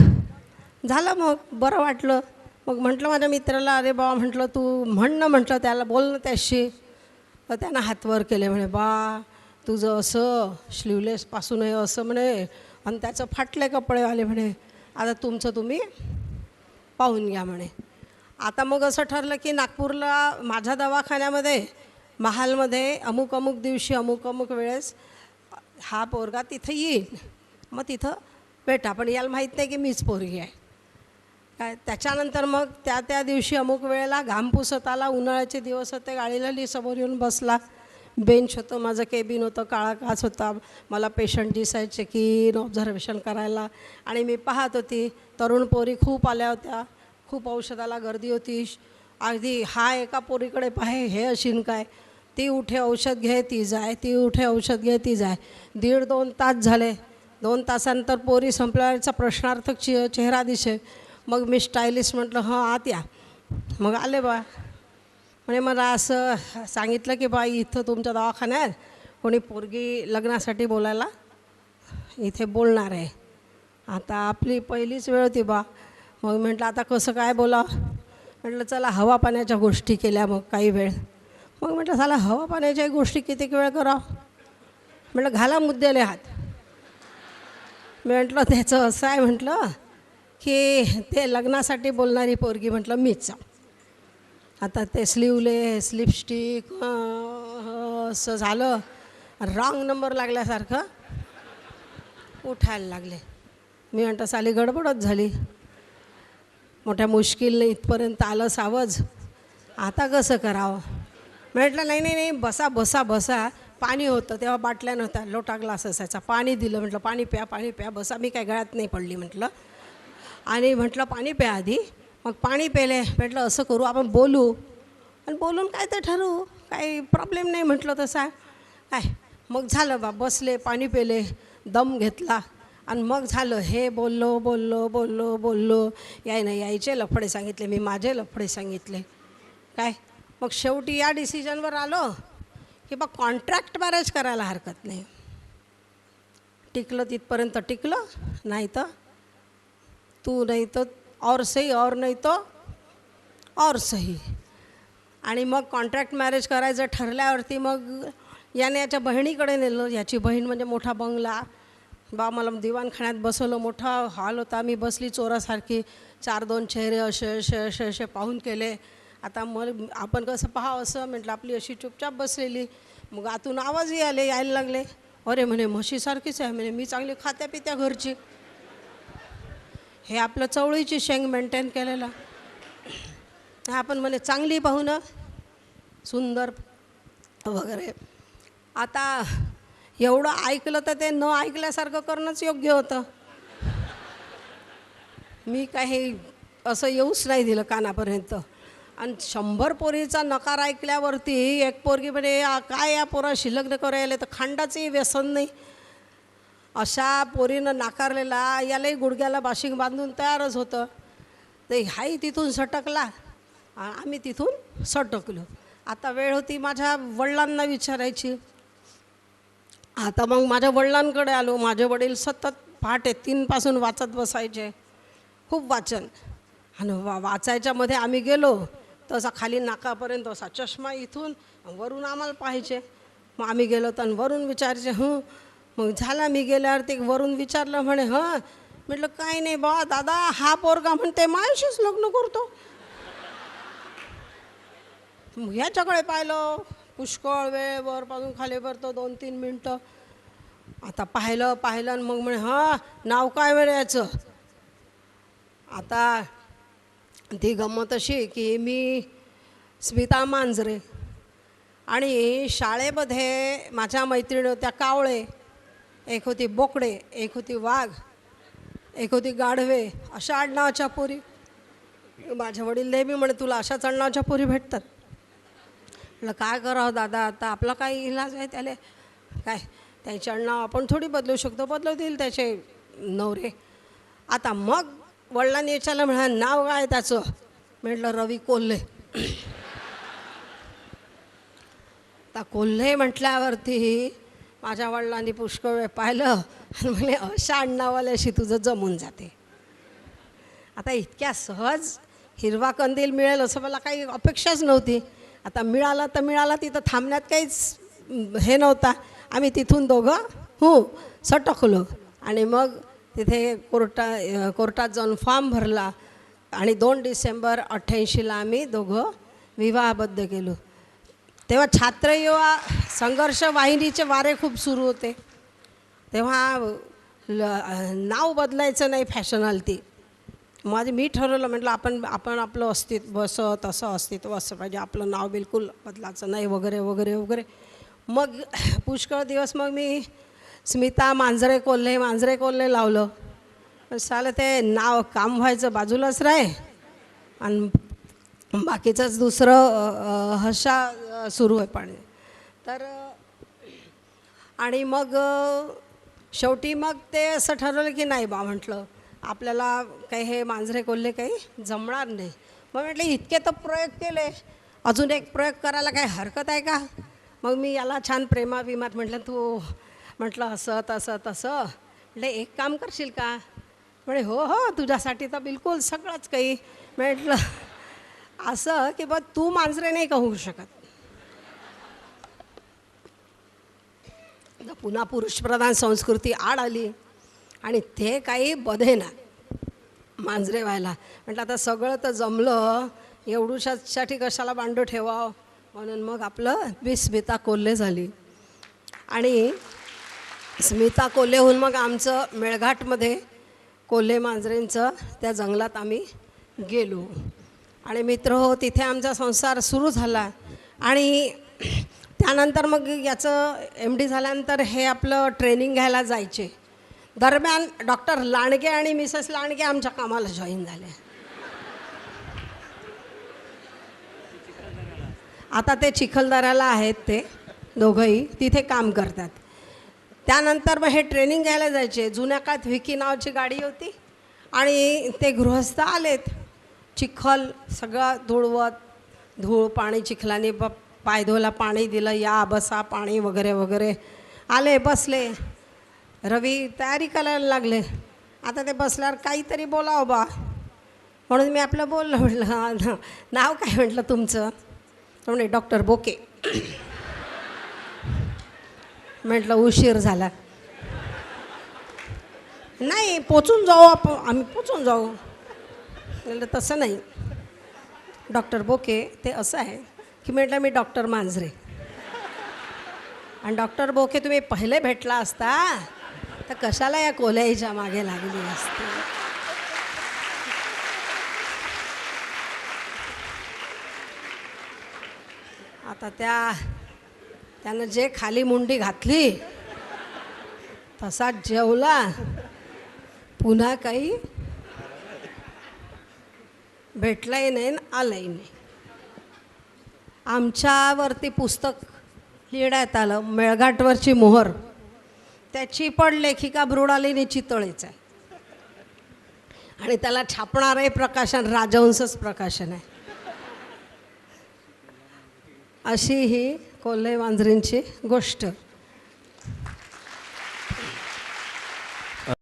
झालं, मग बरं वाटलं. मग म्हटलं माझ्या मित्राला, अरे बा म्हटलं तू म्हण म्हटलं त्याला, बोल ना त्याशी. तर त्यानं हातवर केले. म्हणे बा तुझं असं स्लीवलेसपासून आहे असं म्हणे, आणि त्याचं फाटले कपडेवाले म्हणे, आता तुमचं तुम्ही पाहून घ्या म्हणे. आता मग असं ठरलं की नागपूरला माझ्या दवाखान्यामध्ये महालमध्ये अमुक दिवशी अमुक वेळेस हा पोरगा तिथं येईल. मग तिथं भेटा. पण याला माहीत नाही की मीच पोरगी आहे काय. त्याच्यानंतर मग त्या दिवशी अमुक वेळेला घाम पुसत आला, उन्हाळ्याचे दिवस होते, गाडीला समोर येऊन बसला. बेंच होतं, माझं केबिन होतं, काळा काच होता. मला पेशंट दिसायचे की ऑब्झर्वेशन करायला. आणि मी पाहत होती तरुण पोरी खूप आल्या होत्या, खूप औषधाला गर्दी होती. अगदी हा एका पोरीकडे पाहे, हे अशीन काय, ती उठे औषध घे ती जाय, ती उठे औषध घे ती जाय. 1.5-2 तास झाले. 2 तासानंतर पोरी संपल्याचा प्रश्नार्थक चेहरा दिसे. मग मी स्टायलिस्ट म्हटलं हां आत या. मग आले बा. म्हणे मला असं सांगितलं की बा इथं तुमच्या दवाखान्यात कोणी पोरगी लग्नासाठी बोलायला इथे बोलणार आहे. आता आपली पहिलीच वेळ होती बा. मग म्हटलं आता कसं काय बोला. म्हटलं चला हवा पाण्याच्या गोष्टी केल्या मग काही वेळ. मग म्हटलं चला हवा पाण्याच्या गोष्टी किती वेळ करा. म्हटलं घाला मुद्द्याले हात. मी म्हटलं त्याचं असं आहे म्हटलं की ते लग्नासाठी बोलणारी पोरगी म्हटलं मीच. आता ते स्लीवलेस लिपस्टिक असं झालं, रॉंग नंबर लागल्यासारखं उठायला लागले. मी म्हटलं साली गडबडच झाली. मोठ्या मुश्किलने इथपर्यंत आलं सावज, आता कसं करावं. म्हटलं नाही बसा बसा बसा. पाणी होतं तेव्हा, बाटल्या नव्हत्या, लोटा ग्लास असायचा. पाणी दिलं. म्हटलं पाणी प्या बसा. मी काय गळ्यात नाही पडली म्हटलं. आणि म्हटलं पाणी प्या आधी. मग पाणी प्याले. म्हटलं असं करू आपण बोलू, आणि बोलून काय ते ठरवू, काही प्रॉब्लेम नाही म्हटलं तसा काय. मग झालं बा, बसले, पाणी प्याले, दम घेतला, आणि मग झालं. हे बोललो यायचे लफडे सांगितले, मी माझे लफडे सांगितले काय. मग शेवटी या डिसिजनवर आलो की बा कॉन्ट्रॅक्ट मॅरेज करायला हरकत नाही. टिकलं तिथपर्यंत टिकलं, नाही तर तू नाही तर और सही, और नाही तो और सही. आणि मग कॉन्ट्रॅक्ट मॅरेज करायचं ठरल्यावरती मग याने याच्या बहिणीकडे नेलं. याची बहीण म्हणजे मोठा बंगला बा, मला दिवाणखान्यात बसवलं. मोठा हॉल होता. मी बसली चोरासारखी. 4-2 चेहरे असे पाहून केले. आता मग आपण कसं पाहावं असं म्हटलं. आपली अशी चुपचाप बसलेली. मग आतून आवाजही यायला लागले. अरे म्हणे म्हशीसारखीच आहे म्हणे, मी चांगली खात्या पित्या घरची. हे आपलं चवळीची शेंग मेंटेन केलेलं. आपण म्हणे चांगली पाहू ना, सुंदर वगैरे. आता एवढं ऐकलं तर ते न ऐकल्यासारखं करणंच योग्य होतं. मी काही असं येऊच नाही दिलं कानापर्यंत. आणि 100 पोरीचा नकार ऐकल्यावरती एक पोरगी म्हणे काय या पोराशी लग्न करायला तर खांडाचंही व्यसन नाही. अशा पोरीनं नाकारलेला यालाही गुडघ्याला बाशिंग बांधून तयारच होतं. ते हाही तिथून सटकला, आम्ही तिथून सटकलो. आता वेळ होती माझ्या वडिलांना विचारायची. आता मग माझ्या वडिलांकडे आलो. माझे वडील सतत पहाटे 3 वाचत बसायचे, खूप वाचन. आणि वाचायच्यामध्ये आम्ही गेलो तर असा खाली नाकापर्यंत असा चष्मा इथून वरून आम्हाला पाहायचे. मग आम्ही गेलो तर वरून विचारायचे मग झाला. मी गेल्यावर ते वरून विचारलं म्हणे म्हटलं काही नाही बा दादा, हा पोरगा म्हणते माझ्याशीच लग्न करतो. मग ह्याच्याकडे पाहिलं, पुष्कळ वेळ वरपासून खालीवर तो 2-3 मिनटं. आता पाहिलं आणि मग म्हणे नाव काय वेळ याचं. आता ती गंमत अशी की मी स्मिता मांजरे आणि शाळेमध्ये माझ्या मैत्रिणी होत्या कावळे, एक होती बोकडे, एक होती वाघ, एक होती गाढवे. अशा आडनावाच्या पोरी. माझे वडील नेहमी म्हणे तुला अशाच आडनावाच्या पोरी भेटतात. म्हटलं काय करावं दादा, आता आपला काही इलाज आहे. त्याला काय त्याचे आडनाव आपण थोडी बदलू शकतो, बदलवतील त्याचे नवरे. आता मग वडिलांनी विचारलं म्हणाल नाव काय त्याचं. म्हटलं रवी कोल्हे. आता कोल्हे म्हटल्यावरती माझ्या वडिलांनी पुष्कळ वेळ पाहिलं आणि म्हणे अशा आडनावाल्याशी तुझं जमून जाते. आता इतक्या सहज हिरवा कंदील मिळेल असं मला काही अपेक्षाच नव्हती. आता मिळाला तर मिळाला, तिथं थांबण्यात काहीच हे नव्हता. आम्ही तिथून दोघं सटकलो आणि मग तिथे कोर्टात जाऊन फॉर्म भरला आणि 2 डिसेंबर 88ला आम्ही दोघं विवाहबद्ध केलो. तेव्हा छात्रयुवा संघर्ष वाहिनीचे वारे खूप सुरू होते. तेव्हा नाव बदलायचं नाही फॅशन आली ती. मी ठरवलं, म्हटलं आपण आपलं अस्तित्व तसं अस्तित्व असं पाहिजे, आपलं नाव बिलकुल बदलायचं नाही वगैरे वगैरे वगैरे. मग पुष्कळ दिवस मग मी स्मिता मांजरे कोल्हे लावलं. सालं ते नाव काम व्हायचं बाजूलाच राहे आणि बाकीचंच दुसरं हर्षा सुरू आहे पण. तर आणि मग शेवटी मग ते असं ठरवलं की नाही बा, म्हटलं आपल्याला काही हे मांजरे कोल्हे काही जमणार नाही. मग म्हटलं इतके तर प्रयोग केले, अजून एक प्रयोग करायला काही हरकत आहे का. मग मी याला छान प्रेमाभिमात म्हटलं तू म्हटलं असं तसं म्हटलं एक काम करशील का. म्हणे हो तुझ्यासाठी तर बिलकुल सगळंच काही. म्हटलं असं की बा तू मांजरे नाही का होऊ शकत. पुन्हा पुरुषप्रधान संस्कृती आड आली आणि ते काही बधेना मांजरे व्हायला. म्हटलं आता सगळं तर जमलं, एवढूसाठी कशाला बांडू ठेवावं. म्हणून मग आपलं स्मिता कोल्हे झाली. आणि स्मिता कोल्हेहून मग आमचं मेळघाटमध्ये कोल्हे मांजरेंचं त्या जंगलात आम्ही गेलो आणि मित्र हो तिथे आमचा संसार सुरू झाला. आणि त्यानंतर मग याचं MD झाल्यानंतर हे आपलं ट्रेनिंग घ्यायला जायचे. दरम्यान डॉक्टर लांडगे आणि मिसेस लांडगे आमच्या कामाला जॉईन झाले. आता ते चिखलदऱ्याला आहेत, ते दोघंही तिथे काम करतात. त्यानंतर मग हे ट्रेनिंग घ्यायला जायचे. जुन्या काळात विकी नावाची गाडी होती आणि ते गृहस्थ आलेत. चिखल सगळं धूळ पाणी चिखलाने पाय धुवायला पाणी दिलं, या बसा पाणी वगैरे वगैरे. आले बसले, रवी तयारी करायला लागले. आता ते बसल्यावर काहीतरी बोलावं बा, म्हणून मी आपलं बोललं. म्हटलं नाव काय म्हटलं तुमचं. म्हणे डॉक्टर बोके. म्हटलं उशीर झाला. नाही पोचून जाऊ आम्ही पोचून जाऊ. म्हटलं तसं नाही डॉक्टर बोके, ते असं आहे की म्हटलं मी डॉक्टर मांजरे आणि डॉक्टर बोके तुम्ही पहिले भेटला असता तर कशाला या कोल्ह्याच्या मागे लागली असते. आता त्यानं जे खाली मुंडी घातली तसाच जेवला, पुन्हा काही भेटलंही नाही आणि आलंही नाही. आमच्यावरती पुस्तक लिहिण्यात आलं, मेळघाटवरची मोहर, त्याची पण लेखिका मृणालिनी चितळेच आहे आणि त्याला छापणारंही प्रकाशन राजहंसच प्रकाशन आहे. अशी ही कोल्हे मांजरींची गोष्ट.